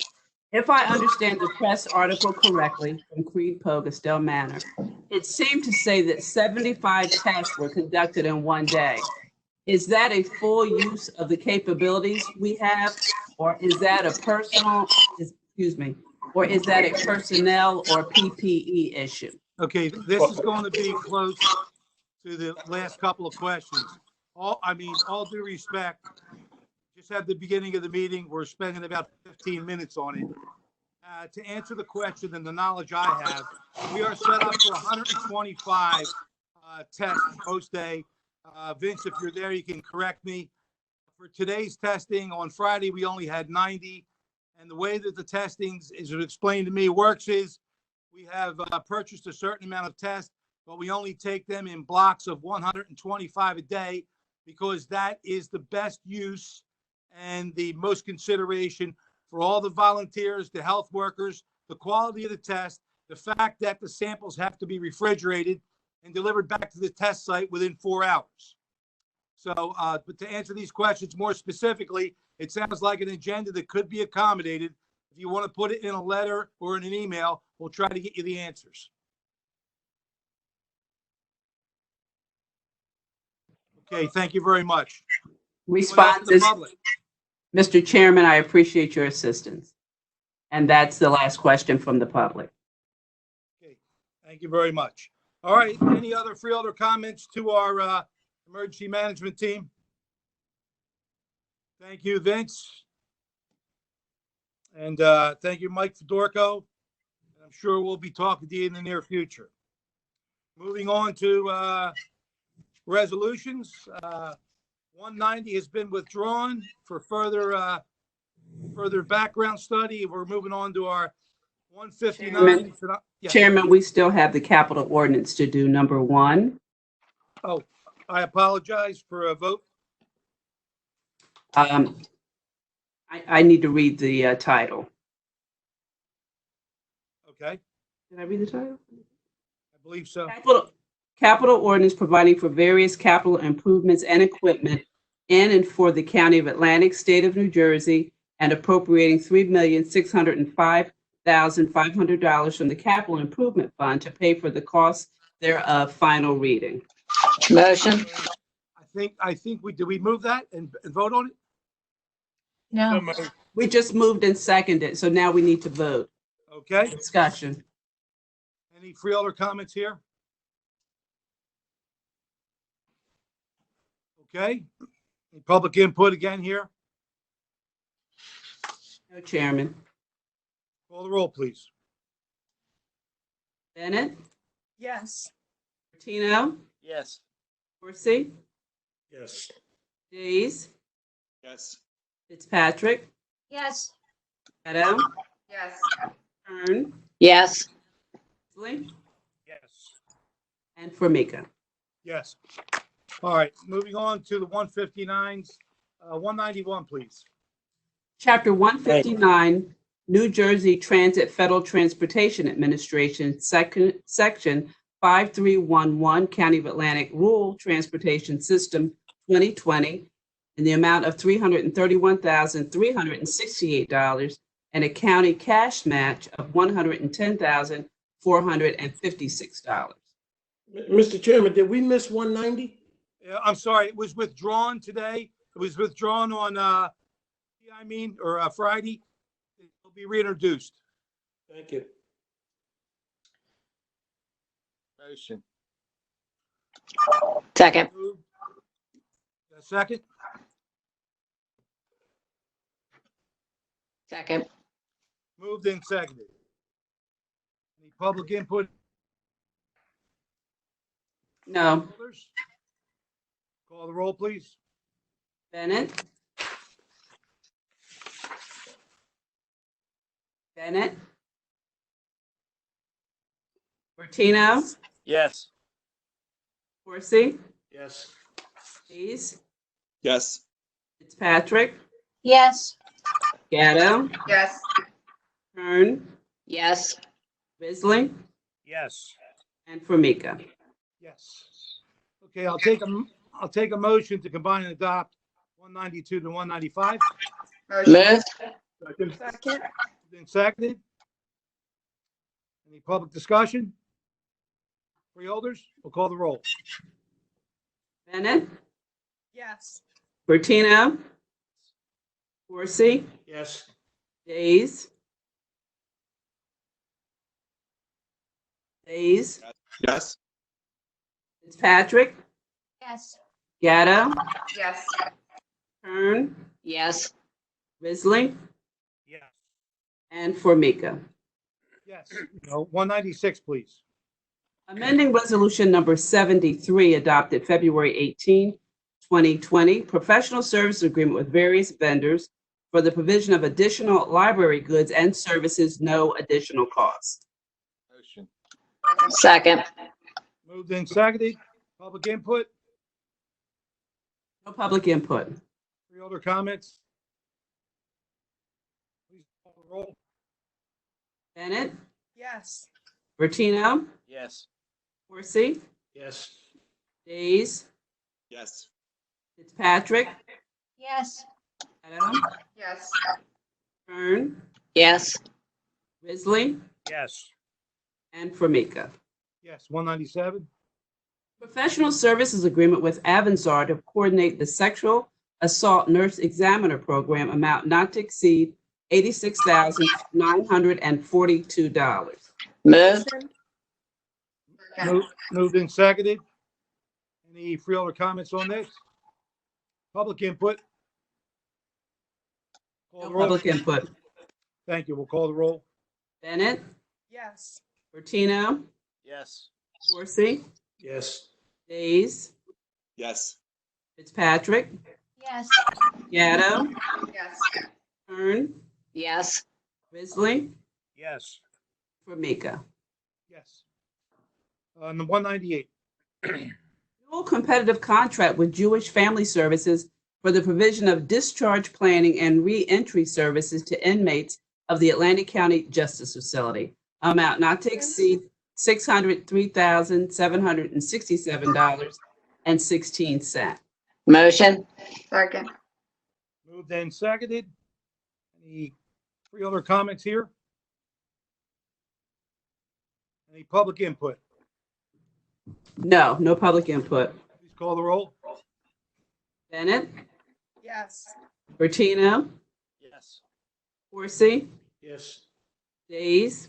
If I understand the press article correctly from Creed Pogue, Estelle Manor, it seemed to say that 75 tests were conducted in one day. Is that a full use of the capabilities we have, or is that a personnel or PPE issue? Okay, this is going to be close to the last couple of questions. all due respect, just at the beginning of the meeting, we're spending about 15 minutes on it. To answer the question and the knowledge I have, we are set up for 125 tests most day. Vince, if you're there, you can correct me. For today's testing on Friday, we only had 90. And the way that the testing is explained to me works is we have purchased a certain amount of tests, but we only take them in blocks of 125 a day because that is the best use and the most consideration for all the volunteers, the health workers, the quality of the test, the fact that the samples have to be refrigerated and delivered back to the test site within 4 hours. So, but to answer these questions more specifically, it sounds like an agenda that could be accommodated. If you want to put it in a letter or in an email, we'll try to get you the answers. Okay, thank you very much. Responses. Mr. Chairman, I appreciate your assistance. And that's the last question from the public. Okay, thank you very much. All right, any other freeholder comments to our emergency management team? Thank you, Vince. And thank you, Mike Fedorko. I'm sure we'll be talking to you in the near future. Moving on to resolutions. 190 has been withdrawn for further background study. We're moving on to our 159. Yes. Chairman, we still have the capital ordinance to do, number 1. Oh, I apologize for a vote. I need to read the title. Okay. Did I read the title? I believe so. Capital ordinance providing for various capital improvements and equipment in and for the County of Atlantic, State of New Jersey, and appropriating $3,605,500 from the Capital Improvement Fund to pay for the costs thereof. Final reading. Motion. I think did we move that and vote on it? No. We just moved and seconded, so now we need to vote. Okay. Discussion. Any freeholder comments here? Okay. Any public input again here? No, Chairman. Call the roll, please. Bennett? Yes. Martino? Yes. Dorsey? Yes. Days? Yes. Fitzpatrick? Yes. Addo? Yes. Kern? Yes. Lee? Yes. And Formica. Yes. All right, moving on to the 159s. 191, please. Chapter 159, New Jersey Transit Federal Transportation Administration, Section 5311, County of Atlantic Rural Transportation System 2020, in the amount of $331,368 and a county cash match of $110,456. Mr. Chairman, did we miss 190? I'm sorry, it was withdrawn today. It was withdrawn on Friday. It'll be reintroduced. Thank you. Motion. Second. A second? Second. Moved and seconded. Any public input? No. Call the roll, please. Bennett? Bennett? Martino? Yes. Dorsey? Yes. Days? Yes. Fitzpatrick? Yes. Gatto? Yes. Kern? Yes. Bisley? Yes. And Formica. Yes. Okay, I'll take a motion to combine and adopt 192 to 195. Motion. Moved. Second. Then seconded. Any public discussion? Freeholders, we'll call the roll. Bennett? Yes. Bertino? Dorsey? Yes. Days? Yes. Fitzpatrick? Yes. Gatto, Yes. Kern, Yes. Risley, Yes. and Formica. Yes. 196, please. Amending Resolution Number 73, adopted February 18, 2020, professional service agreement with various vendors for the provision of additional library goods and services, no additional cost. Motion. Second. Moved and seconded. Public input, No public input. freeholder comments. Please call the roll. Bennett, Yes. Bertino, Yes. Horsey, Yes. Days, Yes. Fitzpatrick, Yes. Gatto, Yes. Kern, Yes. Risley, Yes. and Formica. Yes. 197. Professional services agreement with Avanzar to coordinate the sexual assault nurse examiner program, amount not to exceed $86,942. Move. Moved and seconded. Any freeholder comments on this? Public input. Call No the roll. public input. Thank you. We'll call the roll. Bennett, Yes. Bertino, Yes. Horsey, Yes. Days, Yes. Fitzpatrick, Yes. Gatto, Yes. Kern, Yes. Risley, Yes. Formica. Yes. The 198. Dual competitive contract with Jewish Family Services for the provision of discharge planning and reentry services to inmates of the Atlantic County Justice Facility. Amount not to exceed $603,767.16. Motion. Second. Moved and seconded. Any freeholder comments here? Any public input? No, no public input. Please call the roll. Bennett, Yes. Bertino, Yes. Horsey, Yes. Days,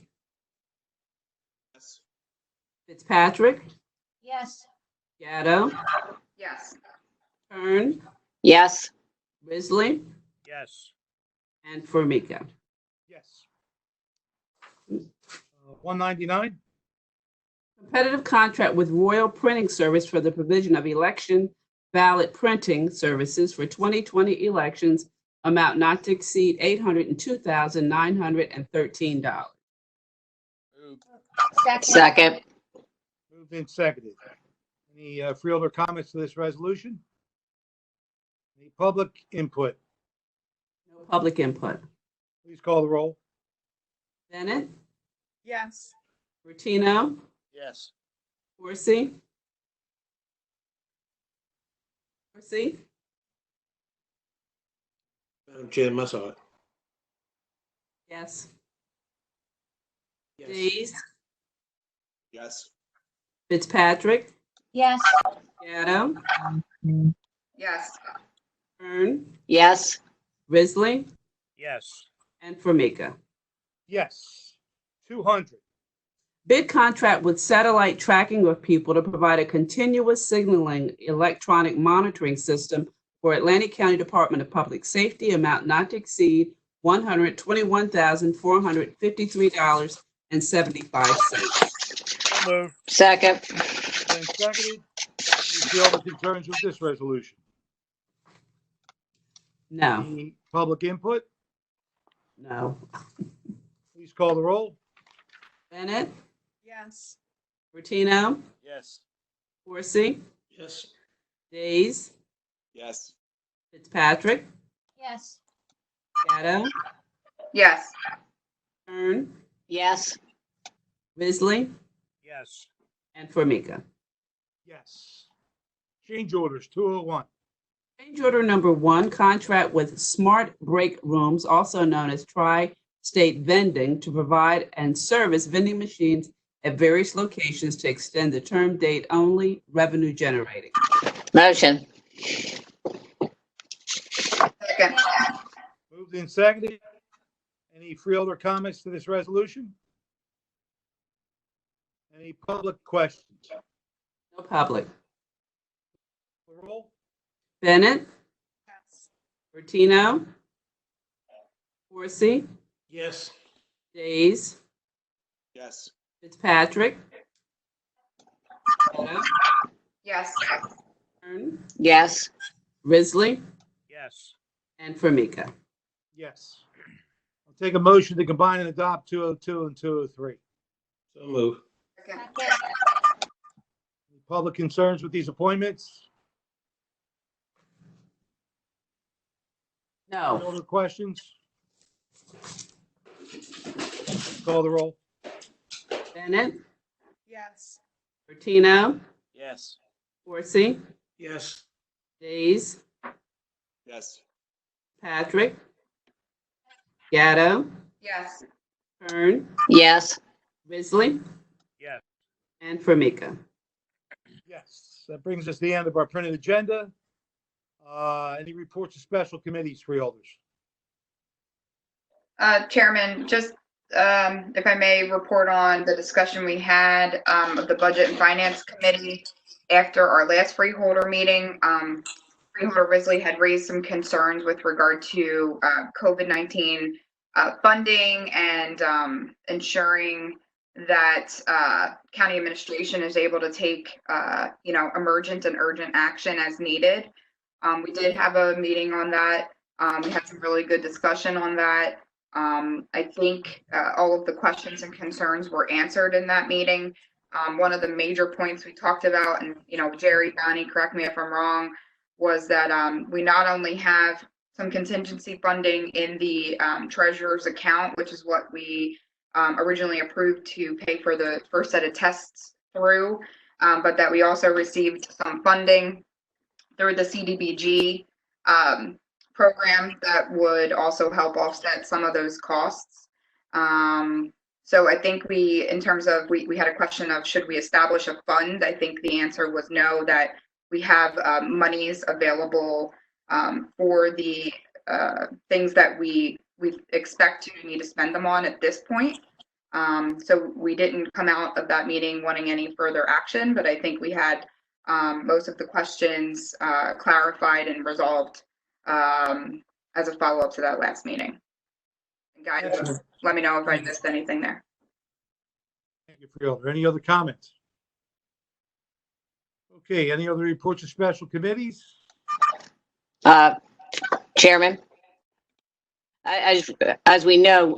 Yes. Fitzpatrick, Yes. Gatto, Yes. Kern, Yes. Risley, Yes. and Formica. Yes. 199. Competitive contract with Royal Printing Service for the provision of election ballot printing services for 2020 elections, amount not to exceed $802,913. Moved. Second. Moved and seconded. Any freeholder comments to this resolution? Any public input? No public input. Please call the roll. Bennett, Yes. Bertino, Yes. Horsey, Madam Chair, I saw it. yes. Yes. Days, Yes. Fitzpatrick, Yes. Gatto, Yes. Kern, Yes. Risley, Yes. and Formica. Yes. 200. Bid contract with Satellite Tracking of People to provide a continuous signaling electronic monitoring system for Atlantic County Department of Public Safety, amount not to exceed $121,453.75. Move. Second. Then seconded. Any freeholder concerns with this resolution? No, Any public input? no. Please call the roll. Bennett, Yes. Bertino, Yes. Horsey, Yes. Days, Yes. Fitzpatrick, Yes. Gatto, Yes. Kern, Yes. Risley, Yes. and Formica. Yes. Change orders, 201. Change order number 1, contract with Smart Break Rooms, also known as Tri-State Vending, to provide and service vending machines at various locations to extend the term date only, revenue generating. Motion. Second. Moved and seconded. Any freeholder comments to this resolution? Any public questions? No public. The roll. Bennett, Yes. Bertino, Corsi, Yes. Days, Yes. Fitzpatrick, Gatto, Yes. Kern, Yes. Risley, Yes. and Formica. Yes. I'll take a motion to combine and adopt 202 and 203. So move. Second. Any public concerns with these appointments? No. No other questions? Call the roll. Bennett, Yes. Bertino, Yes. Corsi, Yes. Days, Yes. Patrick, Gatto, Yes. Kern, Yes. Risley, Yes. and Formica. Yes, that brings us to the end of our printed agenda. Any reports of special committees, freeholders? Chairman, just if I may report on the discussion we had of the Budget and Finance Committee after our last freeholder meeting. Freeholder Risley had raised some concerns with regard to COVID-19 funding and ensuring that county administration is able to take emergent and urgent action as needed. We did have a meeting on that. We had some really good discussion on that. I think all of the questions and concerns were answered in that meeting. One of the major points we talked about, and Jerry, Bonnie, correct me if I'm wrong, was that we not only have some contingency funding in the treasurer's account, which is what we originally approved to pay for the first set of tests through, but that we also received some funding through the CDBG program that would also help offset some of those costs. So I think in terms of, we had a question of should we establish a fund? I think the answer was no, that we have monies available for the things that we expect to need to spend them on at this point. So we didn't come out of that meeting wanting any further action, but I think we had most of the questions clarified and resolved as a follow-up to that last meeting. Guys, Excellent. let me know if I missed anything there. Thank you, freeholder. Any other comments? Okay, any other reports of special committees? Chairman, as we know,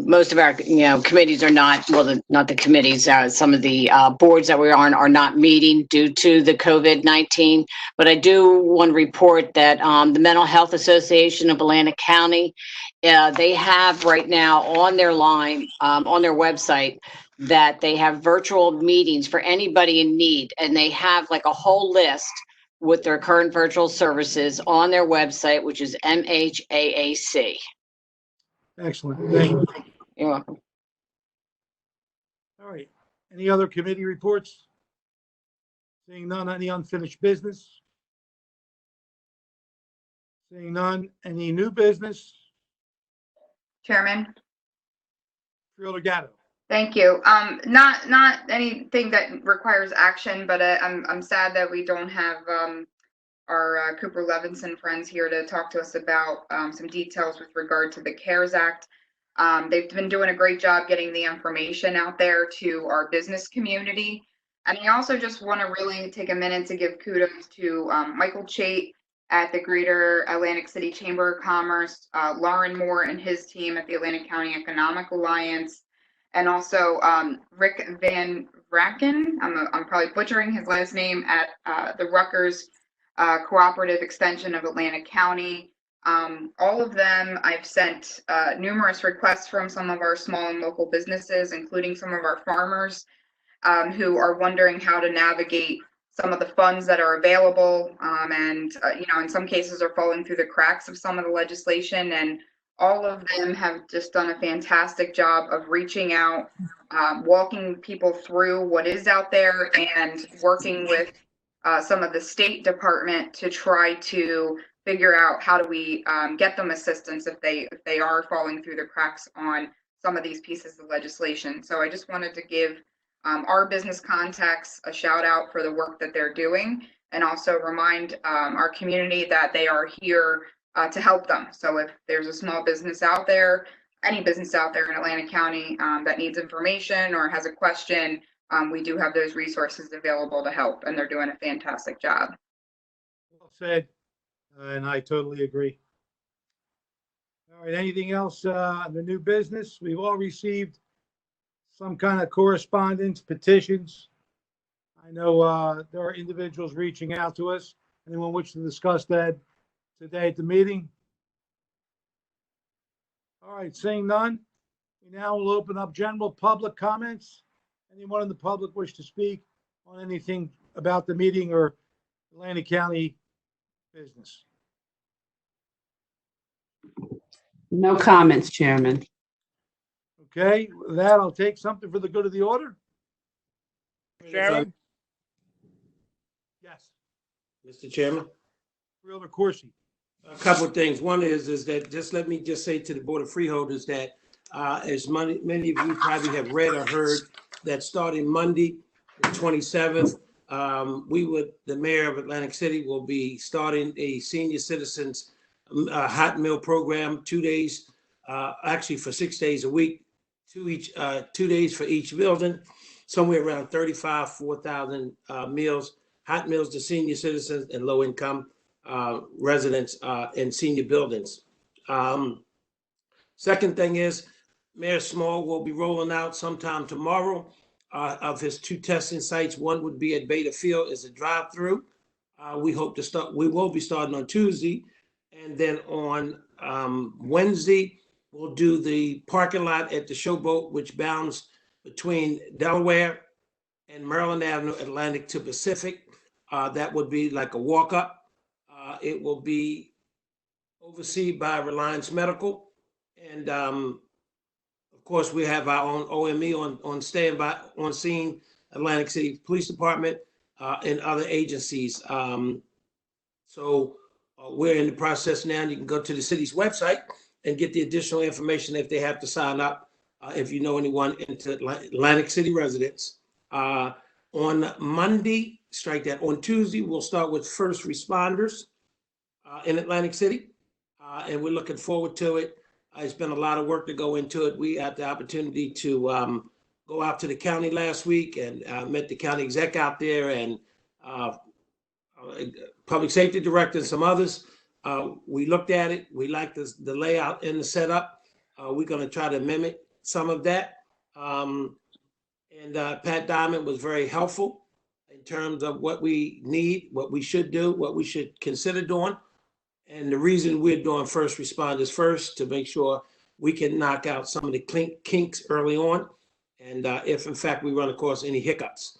most of our, committees are not, well, not the committees, some of the boards that we're on are not meeting due to the COVID-19. But I do want to report that the Mental Health Association of Atlantic County, they have right now on their line, on their website, that they have virtual meetings for anybody in need. And they have like a whole list with their current virtual services on their website, which is MHAAC. Excellent. Thank you. You're welcome. All right. Any other committee reports? Seeing none, any unfinished business? Seeing none, any new business? Chairman? Freeholder Gatto. Thank you. Not anything that requires action, but I'm sad that we don't have our Cooper Levinson friends here to talk to us about some details with regard to the CARES Act. They've been doing a great job getting the information out there to our business community. And I also just want to really take a minute to give kudos to Michael Chait at the Greater Atlantic City Chamber of Commerce, Lauren Moore and his team at the Atlantic County Economic Alliance, and also Rick Van Vraken, I'm probably butchering his last name, at the Rutgers Cooperative Extension of Atlantic County. All of them, I've sent numerous requests from some of our small and local businesses, including some of our farmers who are wondering how to navigate some of the funds that are available, and in some cases are falling through the cracks of some of the legislation. And all of them have just done a fantastic job of reaching out, walking people through what is out there, and working with some of the State Department to try to figure out how do we get them assistance if they are falling through the cracks on some of these pieces of legislation. So I just wanted to give our business contacts a shout out for the work that they're doing. and also remind our community that they are here to help them. So if there's a small business out there, any business out there in Atlantic County that needs information or has a question, we do have those resources available to help, and they're doing a fantastic job. Well said, and I totally agree. All right, anything else on the new business? We've all received some kind of correspondence, petitions. I know there are individuals reaching out to us. Anyone wish to discuss that today at the meeting? All right, seeing none, we now will open up general public comments. Anyone in the public wish to speak on anything about the meeting or Atlantic County business? No comments, Chairman. Okay, with that, I'll take something for the good of the order. Chairman? Yes, Mr. Chairman, Freeholder Corsi. a couple of things. One is that let me say to the Board of Freeholders that as many of you probably have read or heard, that starting Monday, the 27th, the mayor of Atlantic City will be starting a senior citizens hot meal program, 2 days, actually for 6 days a week, 2 days for each building, somewhere around 4,000 meals, hot meals to senior citizens and low income residents in senior buildings. Second thing is Mayor Small will be rolling out sometime tomorrow of his 2 testing sites. One would be at Beta Field as a drive-through. We will be starting on Tuesday. And then on Wednesday, we'll do the parking lot at the Showboat, which bounds between Delaware and Maryland Avenue, Atlantic to Pacific. That would be like a walk-up. It will be overseen by Reliance Medical. And of course, we have our own OME on standby, on scene, Atlantic City Police Department and other agencies. We're in the process now. You can go to the city's website and get the additional information if they have to sign up, if you know anyone into Atlantic City residents. On Monday, strike that. On Tuesday, we'll start with first responders in Atlantic City, and we're looking forward to it. It's been a lot of work to go into it. We had the opportunity to go out to the county last week and met the county exec out there and public safety director and some others. We looked at it. We liked the layout and the setup. We're going to try to mimic some of that. Pat Diamond was very helpful in terms of what we need, what we should do, what we should consider doing. And the reason we're doing first responders first, to make sure we can knock out some of the kinks early on. And if in fact we run across any hiccups.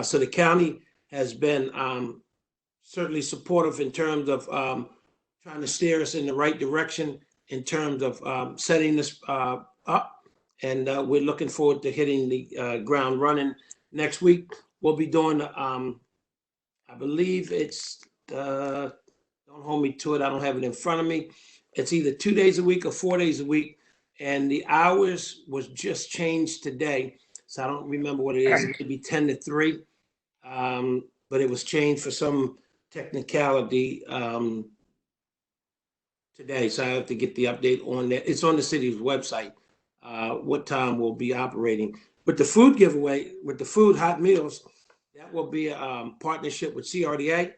So the county has been certainly supportive in terms of trying to steer us in the right direction in terms of setting this up. And we're looking forward to hitting the ground running next week. We'll be doing, I believe it's, don't hold me to it, I don't have it in front of me. It's either 2 days a week or 4 days a week. And the hours was just changed today. So I don't remember what it is, maybe 10 to 3. But it was changed for some technicality today. So I have to get the update on that. It's on the city's website, what time we'll be operating. But the food giveaway, with the food hot meals, that will be a partnership with CRDA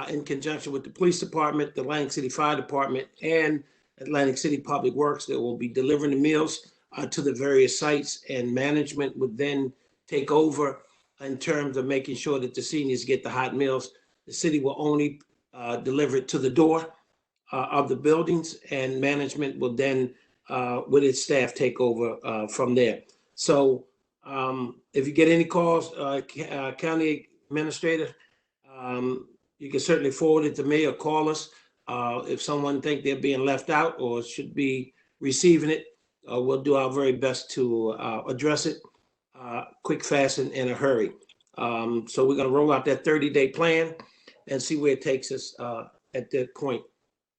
in conjunction with the police department, the Atlantic City Fire Department, and Atlantic City Public Works that will be delivering the meals to the various sites, and management would then take over in terms of making sure that the seniors get the hot meals. The city will only deliver it to the door of the buildings, and management will then, with its staff, take over from there. So if you get any calls, County Administrator, you can certainly forward it to me or call us. If someone think they're being left out or should be receiving it, we'll do our very best to address it quick, fast, and in a hurry. So we're going to roll out that 30-day plan and see where it takes us at that point.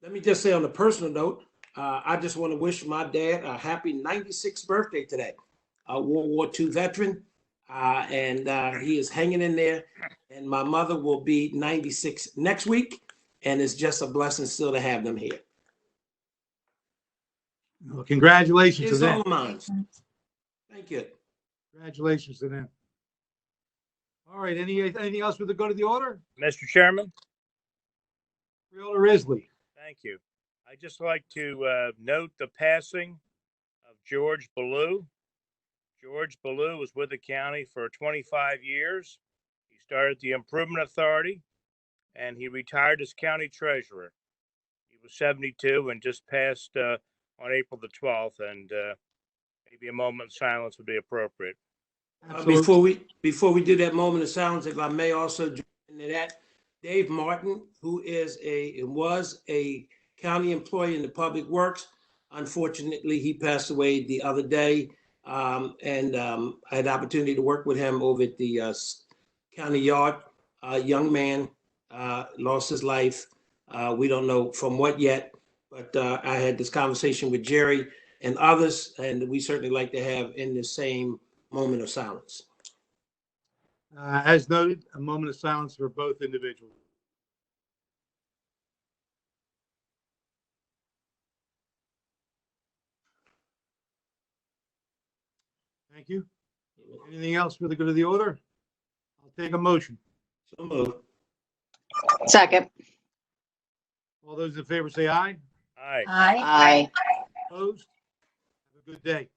Let me just say on a personal note, I just want to wish my dad a happy 96th birthday today. A World War II veteran. and he is hanging in there. And my mother will be 96 next week, and it's just a blessing still to have them here. Well, congratulations to It's them. all mine. Thank you. Congratulations to them. All right, anything else with the go to the order? Mr. Chairman, Freeholder Risley. thank you. I'd just like to note the passing of George Ballou. George Ballou was with the county for 25 years. He started the Improvement Authority, and he retired as county treasurer. He was 72 and just passed on April the 12th, and maybe a moment of silence would be appropriate. Before we do that moment of silence, if I may also join into that, Dave Martin, who was a county employee in the public works, unfortunately, he passed away the other day. I had the opportunity to work with him over at the county yard. Young man lost his life. We don't know from what yet, but I had this conversation with Jerry and others, and we certainly like to have in the same moment of silence. As noted, a moment of silence for both individuals. Thank you. Anything else for the good of the order? I'll take a motion. So moved. Second. All those in favor say aye. Aye. Aye. Opposed? Have a good day.